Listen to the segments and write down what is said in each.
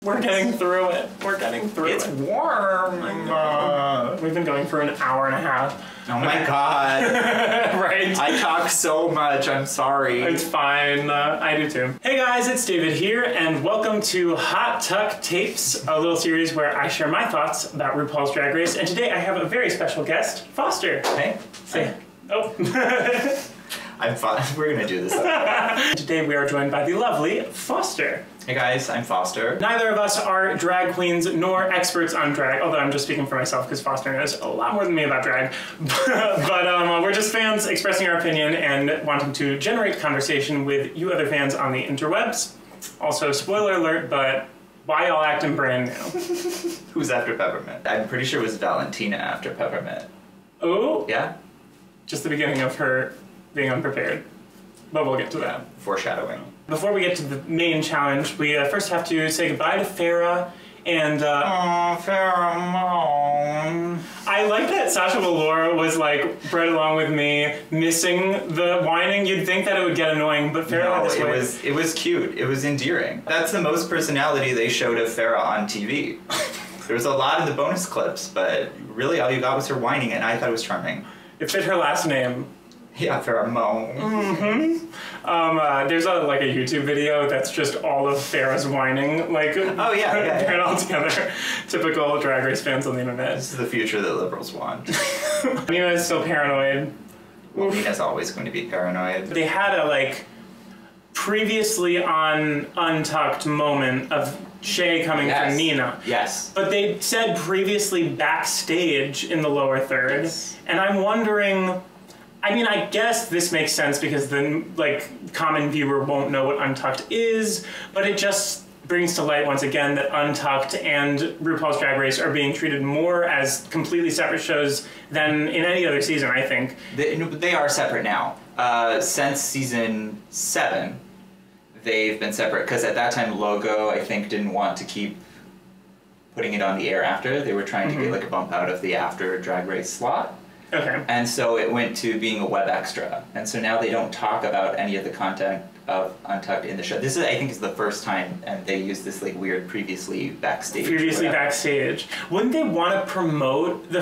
We're getting through it. We're getting through it. It's warm. We've been going for an hour and a half. Oh my god. Right? I talk so much. I'm sorry. It's fine. I do too. Hey guys, it's David here, and welcome to Hot Tuck Tapes, a little series where I share my thoughts about RuPaul's Drag Race. And today I have a very special guest, Foster. Hey. Say. Oh. I'm fine. We're gonna do this. Today we are joined by the lovely Foster. Hey guys, I'm Foster. Neither of us are drag queens nor experts on drag, although I'm just speaking for myself because Foster knows a lot more than me about drag. but we're just fans expressing our opinion and wanting to generate conversation with you other fans on the interwebs. Also, spoiler alert, but why y'all acting brand new? Who's after Peppermint? I'm pretty sure it was Valentina after Peppermint. Oh? Yeah? Just the beginning of her being unprepared. But we'll get to that. Foreshadowing. Before we get to the main challenge, we first have to say goodbye to Farrah and pheromone. I like that Sasha Velour was like bred along with me, missing the whining. You'd think that it would get annoying, but Farrah had this way. It was cute. It was endearing. That's the most personality they showed of Farrah on TV. There was a lot in the bonus clips, but really all you got was her whining, and I thought it was charming. It fit her last name. Yeah, pheromone. Mm-hmm. There's a YouTube video that's just all of Farrah's whining, like oh yeah. paired all together. Typical Drag Race fans on the internet. This is the future that liberals want. Nina is still paranoid. Well, Nina's always going to be paranoid. They had a previously on Untucked moment of Shay coming from Nina. Yes. But they said previously backstage in the lower third, yes. And I'm wondering. I mean, I guess this makes sense because the common viewer won't know what Untucked is, but it just brings to light once again that Untucked and RuPaul's Drag Race are being treated more as completely separate shows than in any other season, I think. They are separate now. Since season 7, they've been separate because at that time Logo, I think, didn't want to keep putting it on the air after. They were trying to get like a bump out of the after Drag Race slot. Okay. And so it went to being a web extra. And so now they don't talk about any of the content of Untucked in the show. This is, I think, is the first time, and they use this weird previously backstage. Previously backstage. Wouldn't they want to promote the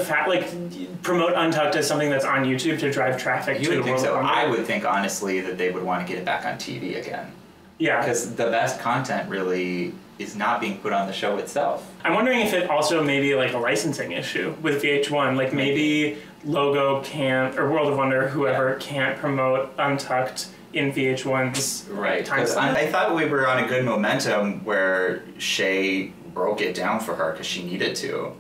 promote Untucked as something that's on YouTube to drive traffic to the world? You would think so. I would think, honestly, that they would want to get it back on TV again. Yeah. Because the best content really is not being put on the show itself. I'm wondering if it also may be a licensing issue with VH1. Maybe Logo can't, or World of Wonder, whoever, can't promote Untucked in VH1's time slot. I thought we were on a good momentum where Shay broke it down for her because she needed to.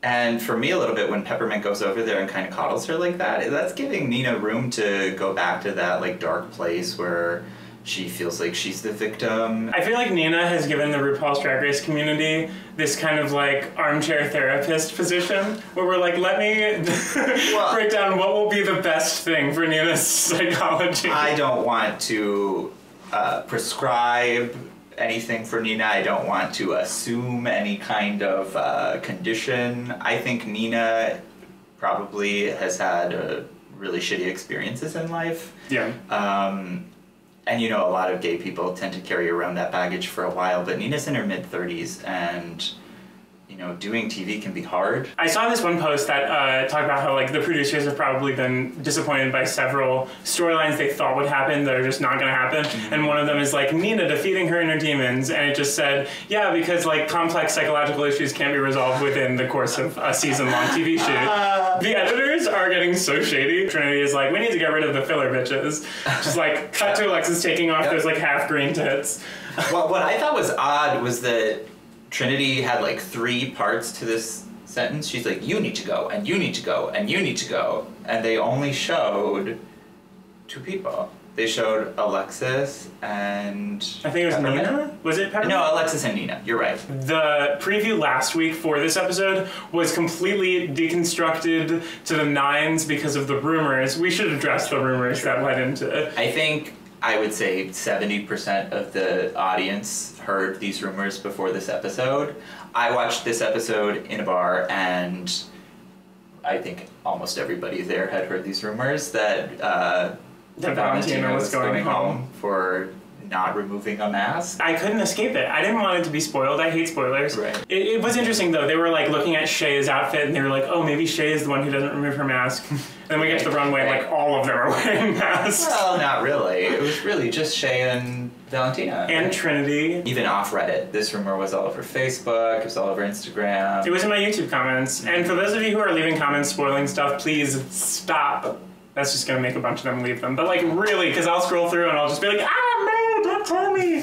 And for me a little bit, when Peppermint goes over there and kind of coddles her like that, that's giving Nina room to go back to that dark place where she feels like she's the victim. I feel like Nina has given the RuPaul's Drag Race community this kind of armchair therapist position where we're let me break down what will be the best thing for Nina's psychology. I don't want to prescribe anything for Nina. I don't want to assume any kind of condition. I think Nina probably has had really shitty experiences in life. Yeah. And a lot of gay people tend to carry around that baggage for a while, but Nina's in her mid-30s, and doing TV can be hard. I saw this one post that talked about how the producers have probably been disappointed by several storylines they thought would happen that are just not going to happen. Mm-hmm. And one of them is Nina defeating her inner demons, and it just said, yeah, because complex psychological issues can't be resolved within the course of a season-long TV shoot. The editors are getting so shady. Trinity is we need to get rid of the filler bitches. Just cut to Alexis taking off those half green tits. Well, what I thought was odd was that Trinity had 3 parts to this sentence. She's you need to go, and you need to go, and you need to go. And they only showed 2 people. They showed Alexis and I think it was Peppermint. Nina? Was it Peppermint? No, Alexis and Nina. You're right. The preview last week for this episode was completely deconstructed to the nines because of the rumors. We should address the rumors that led into it. I think I would say 70% of the audience heard these rumors before this episode. I watched this episode in a bar, and I think almost everybody there had heard these rumors that Valentina was going home for not removing a mask. I couldn't escape it. I didn't want it to be spoiled. I hate spoilers. Right. It was interesting though. They were like looking at Shay's outfit and they were like, oh, maybe Shay is the one who doesn't remove her mask. And then we get to the runway and like all of them are wearing masks. Well, not really. It was really just Shay and Valentina. And Trinity. Even off Reddit. This rumor was all over Facebook, it was all over Instagram. It was in my YouTube comments. And for those of you who are leaving comments spoiling stuff, please stop. That's just gonna make a bunch of them leave them. But like really, because I'll scroll through and I'll just be like, no, don't tell me.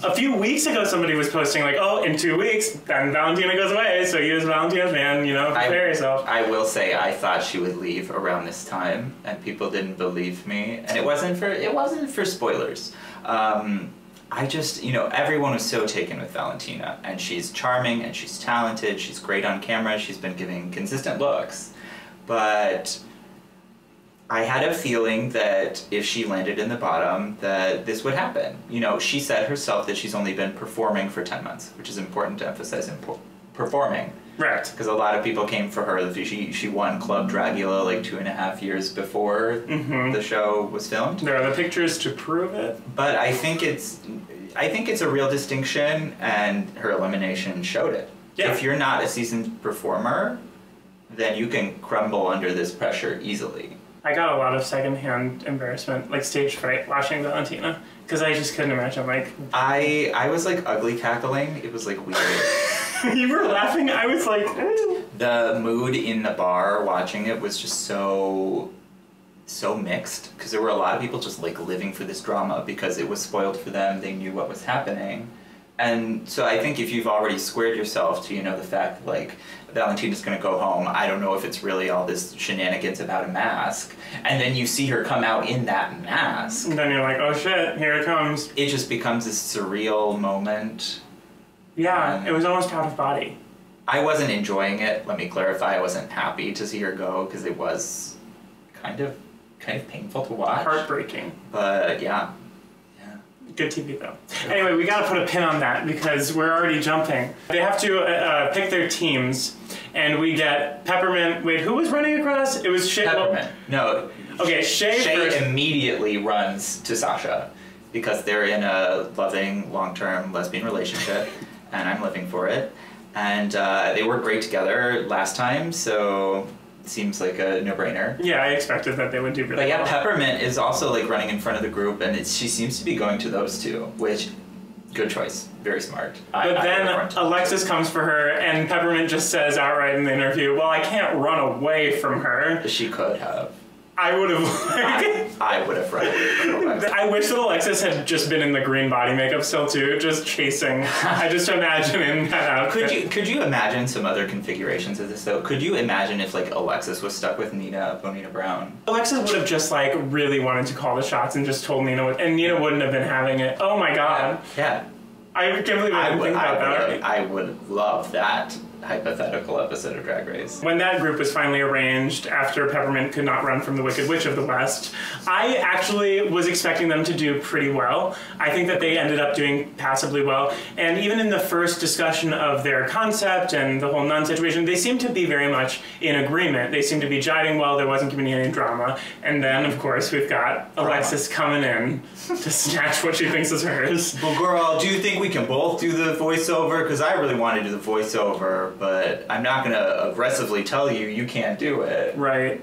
A few weeks ago somebody was posting like, oh, in 2 weeks, then Valentina goes away, so use Valentina's man, you know, prepare yourself. I will say I thought she would leave around this time and people didn't believe me. And it wasn't for spoilers. I just, you know, everyone was so taken with Valentina, and she's charming and she's talented, she's great on camera, she's been giving consistent looks, but I had a feeling that if she landed in the bottom, that this would happen. You know, she said herself that she's only been performing for 10 months, which is important to emphasize performing. Right. Because a lot of people came for her. She won Club Dragula like 2.5 years before the show was filmed. There are the pictures to prove it. But I think it's a real distinction, and her elimination showed it. Yeah. If you're not a seasoned performer, then you can crumble under this pressure easily. I got a lot of secondhand embarrassment, like stage fright, watching Valentina, because I just couldn't imagine, like... I was, like, ugly cackling. It was, like, weird. You were laughing? I was like... Ew. The mood in the bar watching it was just so mixed, because there were a lot of people just, like, living for this drama because it was spoiled for them. They knew what was happening. And so I think if you've already squared yourself to, you know, the fact, like, Valentina's gonna go home, I don't know if it's really all this shenanigans about a mask, and then you see her come out in that mask. And then you're like, oh shit, here it comes. It just becomes this surreal moment. Yeah, it was almost out of body. I wasn't enjoying it, let me clarify. I wasn't happy to see her go, because it was kind of painful to watch. Heartbreaking. But yeah. Good TV though. Anyway, we gotta put a pin on that because we're already jumping. They have to pick their teams, and we get Peppermint. Wait, who was running across? It was Shay. Peppermint. No. Okay, Shay first. Immediately runs to Sasha because they're in a loving, long-term lesbian relationship, and I'm living for it. And they worked great together last time, so seems like a no-brainer. Yeah, I expected that they would do really well. But yeah, Peppermint is also like running in front of the group, and she seems to be going to those two, which, good choice, very smart. But then Alexis comes for her, and Peppermint just says outright in the interview, well, I can't run away from her. She could have. I would have. I would have run away from Alexis. I wish that Alexis had just been in the green body makeup still too, just chasing. I just imagine in that outfit. Could you imagine some other configurations of this though? Could you imagine if like Alexis was stuck with Bonita Brown? Alexis would have just like really wanted to call the shots and just told Nina, and Nina wouldn't have been having it. Oh my god. Yeah. I can't believe I didn't think about that. I would love that hypothetical episode of Drag Race. When that group was finally arranged after Peppermint could not run from the Wicked Witch of the West, I actually was expecting them to do pretty well. I think that they ended up doing passably well. And even in the first discussion of their concept and the whole nun situation, they seemed to be very much in agreement. They seemed to be jiving well. There wasn't going to be any drama. And then, of course, we've got Alexis coming in to snatch what she thinks is hers. Well, girl, do you think we can both do the voiceover? Because I really want to do the voiceover, but I'm not going to aggressively tell you you can't do it. Right.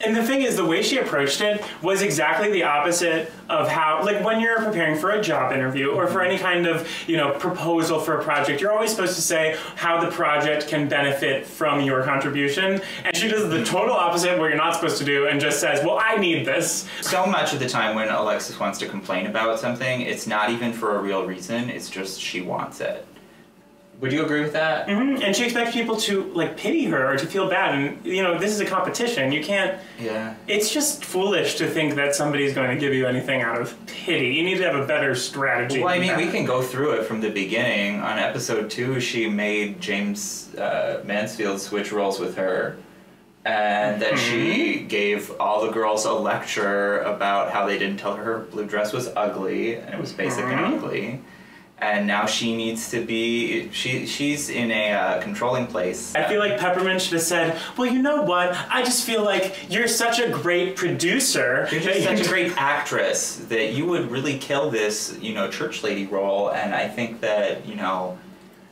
And the thing is, the way she approached it was exactly the opposite of how, like when you're preparing for a job interview or for any kind of, you know, proposal for a project, you're always supposed to say how the project can benefit from your contribution. And she does the total opposite, what you're not supposed to do, and just says, well, I need this. So much of the time when Alexis wants to complain about something, it's not even for a real reason, it's just she wants it. Would you agree with that? Mm-hmm. And she expects people to like pity her or to feel bad, and you know, this is a competition. You can't. Yeah. It's just foolish to think that somebody's going to give you anything out of pity. You need to have a better strategy. Well, I mean, we can go through it from the beginning. On episode 2, she made James Mansfield switch roles with her, and then she gave all the girls a lecture about how they didn't tell her blue dress was ugly, and it was basic and ugly. And now she needs to be, she's in a controlling place. I feel like Peppermint should have said, well, you know what? I just feel like you're such a great producer. You're just such a great actress that you would really kill this, church lady role. And I think that,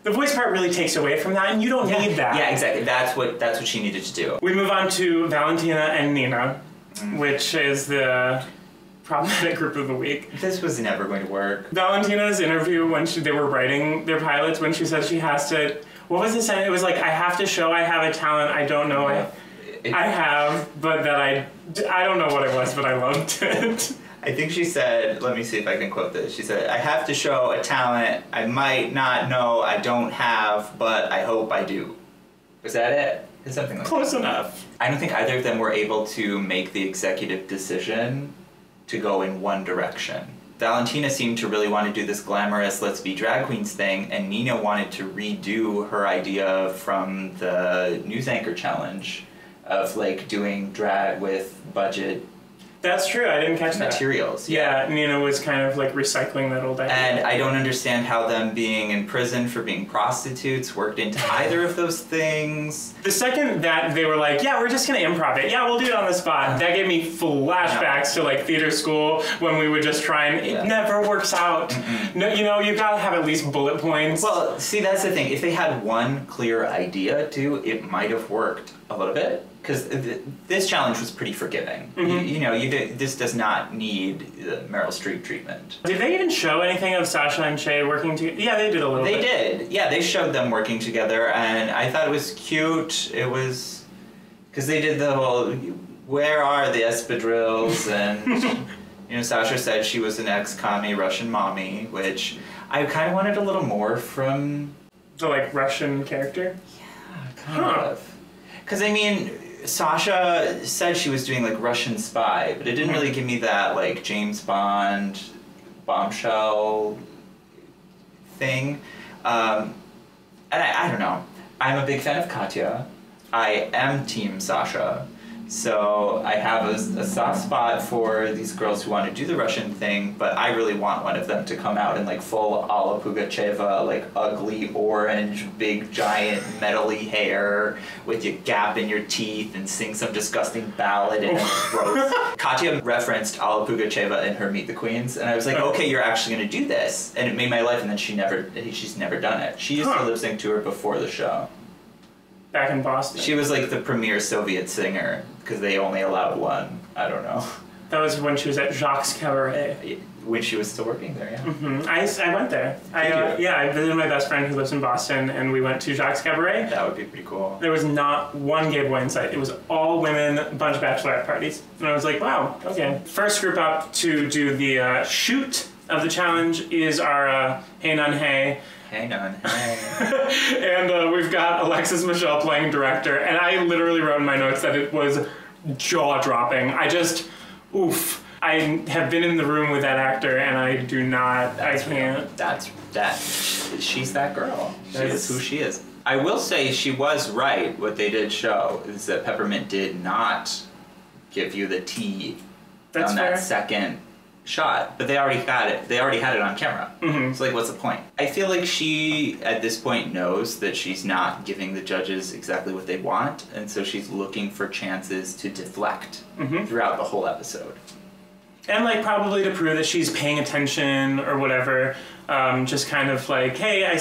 the voice part really takes away from that, and you don't need that. Yeah, exactly. That's what she needed to do. We move on to Valentina and Nina, which is the problematic group of the week. This was never going to work. Valentina's interview when they were writing their pilots, when she said she has to, what was it saying? It was like, I have to show I have a talent I don't know I have, but that I don't know what it was, but I loved it. I think she said, let me see if I can quote this. She said, I have to show a talent I might not know I don't have, but I hope I do. Was that it? It's something like Close enough. I don't think either of them were able to make the executive decision to go in one direction. Valentina seemed to really want to do this glamorous let's be drag queens thing, and Nina wanted to redo her idea from the news anchor challenge of like doing drag with budget. That's true, I didn't catch that. Materials. Yeah, Nina was kind of like recycling that old idea. And I don't understand how them being in prison for being prostitutes worked into either of those things. The second that they were like, yeah, we're just gonna improv it. Yeah, we'll do it on the spot. That gave me flashbacks to like theater school when we would just try and it never works out. No, you gotta have at least bullet points. Well, see, that's the thing. If they had one clear idea too, it might have worked a little bit. Because this challenge was pretty forgiving. This does not need Meryl Streep treatment. Did they even show anything of Sasha and Shay working together? Yeah, they did a little bit. They did. Yeah, they showed them working together, and I thought it was cute. It was... Because they did the whole, where are the espadrilles? And, Sasha said she was an ex-commie Russian mommy, which I kind of wanted a little more from... The, Russian character? Yeah, kind of. Because, Sasha said she was doing Russian spy, but it didn't really give me that James Bond bombshell thing. And I don't know. I'm a big fan of Katya. I am Team Sasha. So I have a soft spot for these girls who want to do the Russian thing, but I really want one of them to come out in full Alla Pugacheva, ugly orange, big giant metally hair with your gap in your teeth and sing some disgusting ballad in her throat. Katya referenced Alla Pugacheva in her Meet the Queens, and I was like, okay, you're actually going to do this. And it made my life, and then she's never done it. She used to lip sync to her before the show. Back in Boston. She was the premier Soviet singer, because they only allowed one. I don't know. That was when she was at Jacques Cabaret. When she was still working there, yeah. Mm-hmm. I went there. I visited my best friend who lives in Boston, and we went to Jacques Cabaret. That would be pretty cool. There was not one gay boy in sight. It was all women, a bunch of bachelorette parties. And I was like, wow, okay. First group up to do the shoot of the challenge is our Hey Nun Hey. Hang on, hey. And we've got Alexis Michelle playing director, and I literally wrote in my notes that it was jaw-dropping. Oof. I have been in the room with that actor, and I can't. She's that girl. She is who she is. I will say she was right. What they did show is that Peppermint did not give you the tea on that second shot, but they already had it. They already had it on camera. Mm-hmm. So what's the point? I feel like she, at this point, knows that she's not giving the judges exactly what they want, and so she's looking for chances to deflect throughout the whole episode. And probably to prove that she's paying attention or whatever. Just kind of hey, I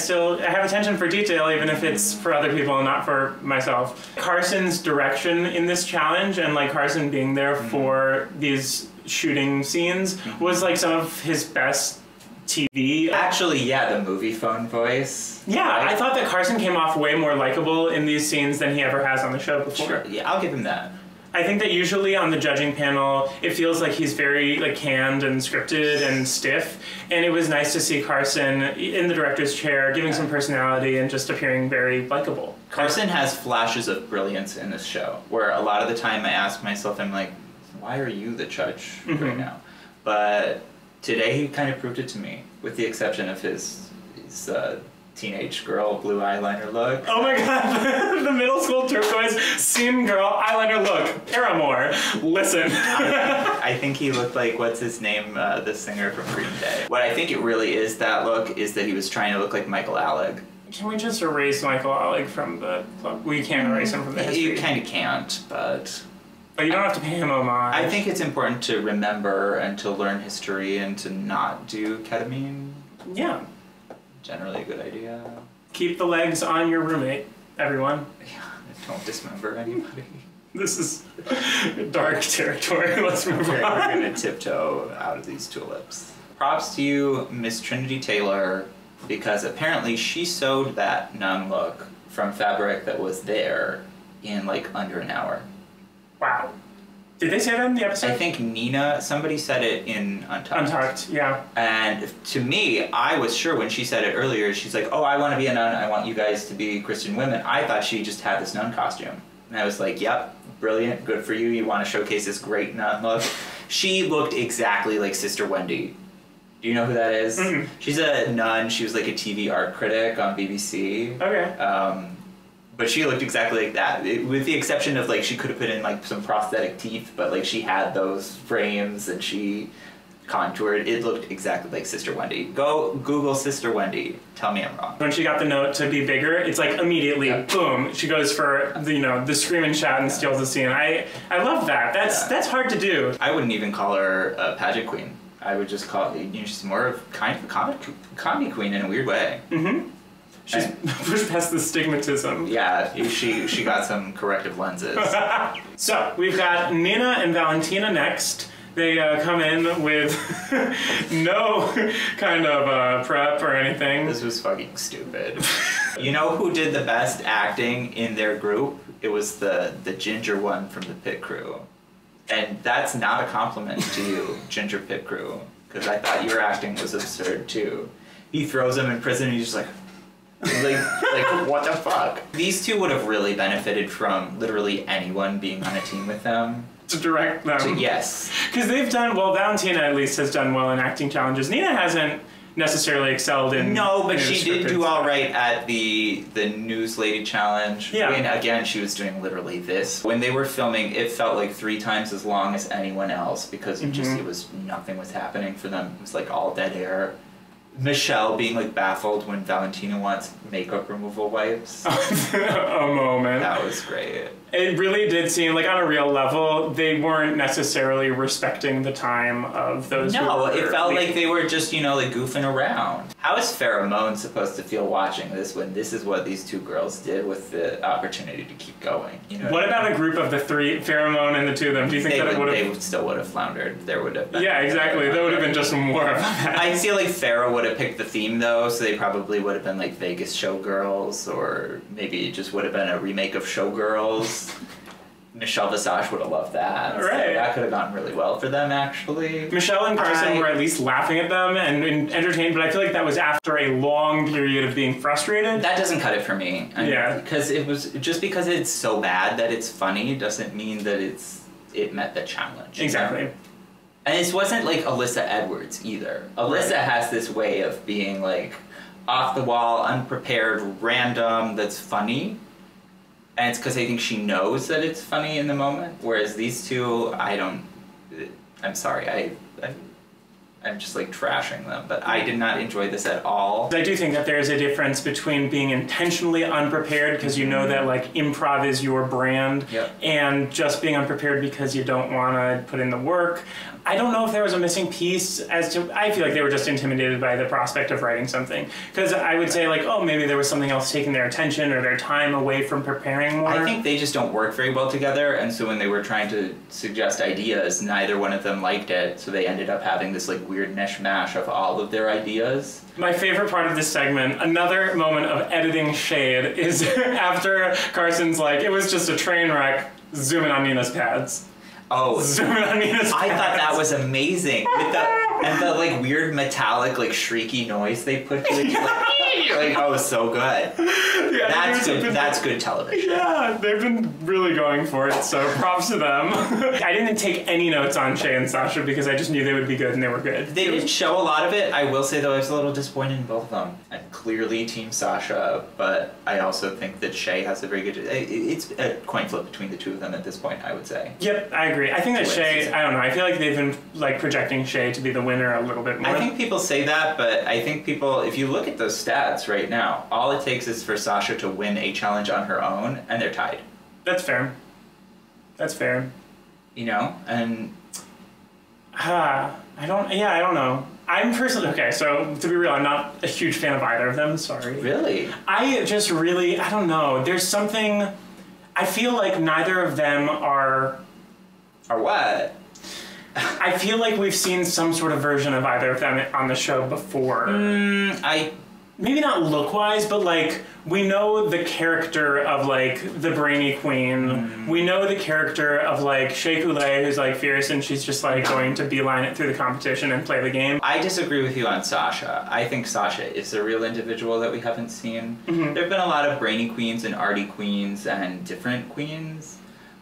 have attention for detail, even if it's for other people and not for myself. Carson's direction in this challenge, and Carson being there for these shooting scenes, was some of his best TV. Actually, yeah, the movie phone voice. Yeah, I thought that Carson came off way more likable in these scenes than he ever has on the show before. Sure, yeah, I'll give him that. I think that usually on the judging panel, it feels like he's very canned and scripted and stiff, and it was nice to see Carson in the director's chair, giving some personality and just appearing very likable. Carson has flashes of brilliance in this show, where a lot of the time I ask myself, I'm like, why are you the judge right now? But today he kind of proved it to me, with the exception of his teenage girl blue eyeliner look. Oh my god, the middle school turquoise scene girl eyeliner look. Paramore, listen. I think he looked like, what's his name, the singer from Green Day. What I think it really is that look is that he was trying to look like Michael Alec. Can we just erase Michael Alec from the club? We can't erase him from the history. You kind of can't, but... But you don't have to pay him homage. I think it's important to remember and to learn history and to not do ketamine. Yeah. Generally a good idea. Keep the legs on your roommate, everyone. Yeah, don't dismember anybody. This is dark territory. Let's move on. We're gonna tiptoe out of these tulips. Props to you, Miss Trinity Taylor, because apparently she sewed that nun look from fabric that was there in like under an hour. Wow. Did they say that in the episode? I think Nina, somebody said it in Untucked. Untucked, yeah. And to me, I was sure when she said it earlier, she's like, oh, I want to be a nun, I want you guys to be Christian women. I thought she just had this nun costume. And I was like, yep, brilliant, good for you. You want to showcase this great nun look. She looked exactly like Sister Wendy. Do you know who that is? Mm-hmm. She's a nun. She was like a TV art critic on BBC. Okay. But she looked exactly like that, with the exception of like she could have put in like some prosthetic teeth, but like she had those frames and she contoured. It looked exactly like Sister Wendy. Go Google Sister Wendy. Tell me I'm wrong. When she got the note to be bigger, it's like immediately, boom, she goes for the scream and shout and steals the scene. I love that. That's hard to do. I wouldn't even call her a pageant queen. I would just call it, she's more of kind of a comedy queen in a weird way. Mm-hmm. She's pushed past the stigmatism. Yeah, she got some corrective lenses. So, we've got Nina and Valentina next. They come in with no kind of prep or anything. This was fucking stupid. You know who did the best acting in their group? It was the ginger one from the pit crew. And that's not a compliment to you, ginger pit crew, because I thought your acting was absurd too. He throws him in prison and he's just like what the fuck? These two would have really benefited from literally anyone being on a team with them. To direct them. Yes. Because they've done, well, Valentina at least has done well in acting challenges. Nina hasn't necessarily excelled in... No, but she did do all right at the News Lady Challenge. Yeah. And again, she was doing literally this. When they were filming, it felt like 3 times as long as anyone else because nothing was happening for them. It was like all dead air. Michelle being like baffled when Valentina wants makeup removal wipes. A moment. That was great. It really did seem like on a real level, they weren't necessarily respecting the time of those. No, it felt like they were just, like goofing around. How is Pheromone supposed to feel watching this when this is what these 2 girls did with the opportunity to keep going? What about a group of the 3, Pheromone and the 2 of them? Do you think they still would have floundered? There would have been. Yeah, exactly. There would have been just more of that. I feel like Farrah would have picked the theme though, so they probably would have been like Vegas Showgirls, or maybe it just would have been a remake of Showgirls. Michelle Visage would have loved that. Right. So that could have gone really well for them, actually. Michelle and Carson were at least laughing at them and entertained, but I feel like that was after a long period of being frustrated. That doesn't cut it for me. Because it was just because it's so bad that it's funny doesn't mean that it met the challenge. Exactly. And it wasn't like Alyssa Edwards either. Alyssa has this way of being like off the wall, unprepared, random, that's funny. And it's because I think she knows that it's funny in the moment. Whereas these 2, I'm sorry, I'm just like trashing them, but I did not enjoy this at all. I do think that there is a difference between being intentionally unprepared because you know that like improv is your brand, and just being unprepared because you don't want to put in the work. I don't know if there was a missing piece as to, I feel like they were just intimidated by the prospect of writing something. Because I would say like, oh, maybe there was something else taking their attention or their time away from preparing more. I think they just don't work very well together, and so when they were trying to suggest ideas, neither one of them liked it, so they ended up having this like weird mishmash of all of their ideas. My favorite part of this segment, another moment of editing shade, is after Carson's like, it was just a train wreck, zooming on Nina's pads. Oh, zooming on Nina's pads. I thought that was amazing. With the like weird metallic like shrieky noise they put to it. Like, You're like, oh, so good. Yeah, That's good. That's good television. Yeah, they've been really going for it, so props to them. I didn't take any notes on Shay and Sasha because I just knew they would be good, and they were good. They didn't show a lot of it. I will say, though, I was a little disappointed in both of them. I'm clearly Team Sasha, but I also think that Shay has a very good... It's a coin flip between the two of them at this point, I would say. Yep, I agree. I think that Shay... I don't know. I feel like they've been like projecting Shay to be the winner a little bit more. I think people say that, but I think people... If you look at those stats right now, all it takes is for Sasha to win a challenge on her own, and they're tied. That's fair. That's fair. You know? And... I don't know. I'm personally... Okay, so to be real, I'm not a huge fan of either of them. Sorry. Really? I just really... I don't know. There's something... I feel like neither of them are... Or what? I feel like we've seen some sort of version of either of them on the show before. Maybe not look-wise, but, like, we know the character of, like, the brainy queen. We know the character of, like, Shay Coulee, who's, like, fierce, and she's just, like, going to beeline it through the competition and play the game. I disagree with you on Sasha. I think Sasha is a real individual that we haven't seen. There have been a lot of brainy queens and arty queens and different queens,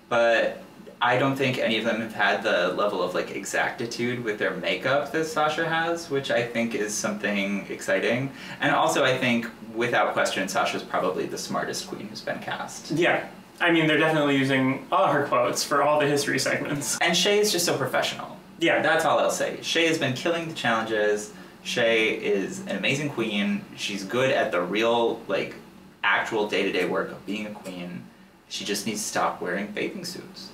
but... I don't think any of them have had the level of like exactitude with their makeup that Sasha has, which I think is something exciting. And also I think, without question, Sasha's probably the smartest queen who's been cast. Yeah. I mean, they're definitely using all her quotes for all the history segments. And Shay is just so professional. Yeah. That's all I'll say. Shay has been killing the challenges. Shay is an amazing queen. She's good at the real, like, actual day-to-day work of being a queen. She just needs to stop wearing bathing suits.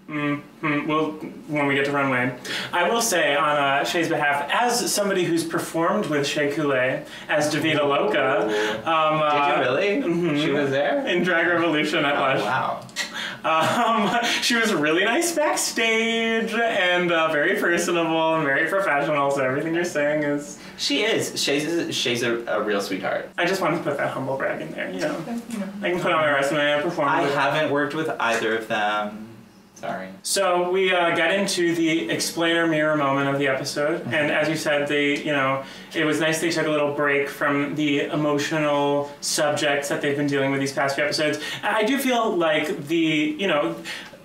Well, when we get to Runway. I will say, on Shay's behalf, as somebody who's performed with Shay Coulee as Davida Loca... Did you really? She was there? In Drag Revolution at Lush. Wow. She was really nice backstage, and very personable and very professional, so everything you're saying is... She is. Shay's a real sweetheart. I just wanted to put that humble brag in there, you know. I can put on my resume, I performed I with... haven't worked with either of them. Sorry. So we got into the explainer mirror moment of the episode, and as you said, it was nice they took a little break from the emotional subjects that they've been dealing with these past few episodes. I do feel like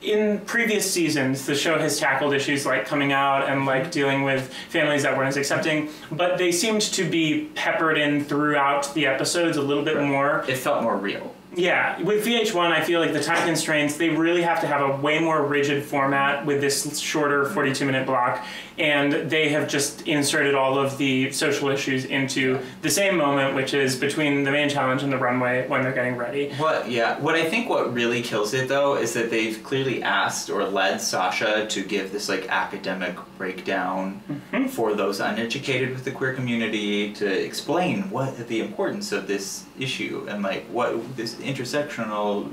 in previous seasons, the show has tackled issues like coming out and like dealing with families that weren't as accepting, but they seemed to be peppered in throughout the episodes a little bit more. It felt more real. Yeah, with VH1, I feel like the time constraints, they really have to have a way more rigid format with this shorter 42-minute block, and they have just inserted all of the social issues into the same moment, which is between the main challenge and the runway when they're getting ready. What I think what really kills it, though, is that they've clearly asked or led Sasha to give this, like, academic breakdown for those uneducated with the queer community, to explain what the importance of this issue and, like, what this intersectional...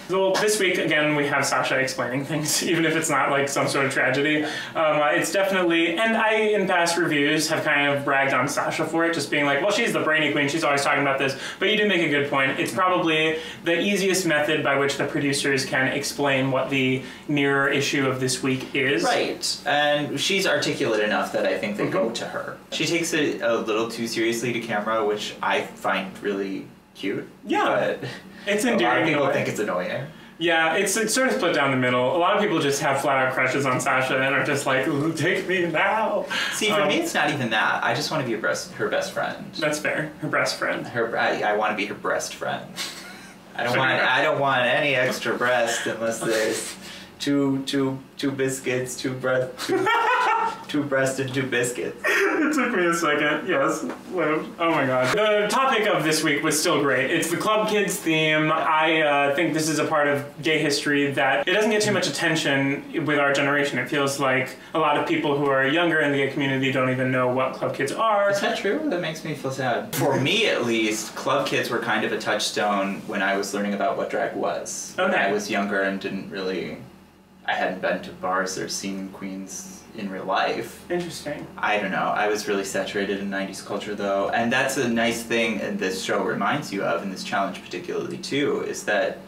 Well, this week, again, we have Sasha explaining things, even if it's not like some sort of tragedy. It's definitely, and I, in past reviews, have kind of bragged on Sasha for it, just being like, well, she's the brainy queen, she's always talking about this, but you do make a good point. It's probably the easiest method by which the producers can explain what the mirror issue of this week is. Right, and she's articulate enough that I think they go to her. She takes it a little too seriously to camera, which I find really cute. Yeah, but it's endearing. A lot of people think it's annoying. Yeah, it's sort of split down the middle. A lot of people just have flat-out crushes on Sasha and are just like, ooh, take me now. See, for me, it's not even that. I just want to be her best friend. That's fair. Her best friend. I want to be her breast friend. I don't want any extra breast unless there's two biscuits, two breast and two biscuits. It took me a second. Yes. Oh my god. The topic of this week was still great. It's the Club Kids theme. I think this is a part of gay history that it doesn't get too much attention with our generation. It feels like a lot of people who are younger in the gay community don't even know what Club Kids are. Is that true? That makes me feel sad. For me, at least, Club Kids were kind of a touchstone when I was learning about what drag was. Okay. When I was younger and didn't really... I hadn't been to bars or seen queens in real life. Interesting. I don't know. I was really saturated in 90s culture, though. And that's a nice thing and this show reminds you of, and this challenge particularly, too, is that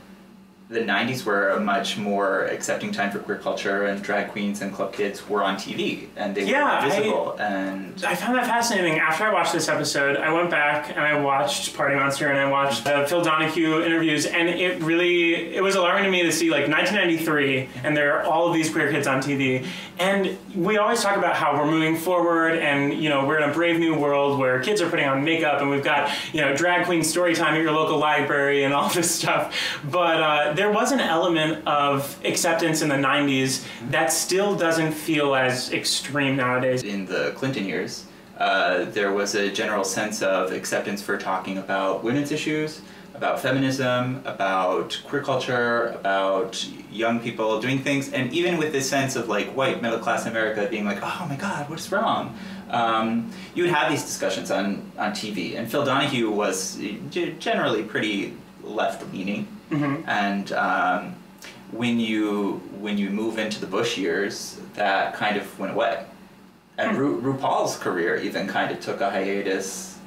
the 90s were a much more accepting time for queer culture, and drag queens and club kids were on TV and they were visible. I found that fascinating. After I watched this episode, I went back and I watched Party Monster and I watched Phil Donahue interviews, and it was alarming to me to see like 1993 and there are all of these queer kids on TV. And we always talk about how we're moving forward and, you know, we're in a brave new world where kids are putting on makeup and we've got, you know, drag queen story time at your local library and all this stuff. But there was an element of acceptance in the 90s that still doesn't feel as extreme nowadays. In the Clinton years, there was a general sense of acceptance for talking about women's issues, about feminism, about queer culture, about young people doing things, and even with this sense of like white middle class America being like, oh my God, what's wrong? You would have these discussions on TV, and Phil Donahue was generally pretty left-leaning, and when you move into the Bush years, that kind of went away. And RuPaul's career even kind of took a hiatus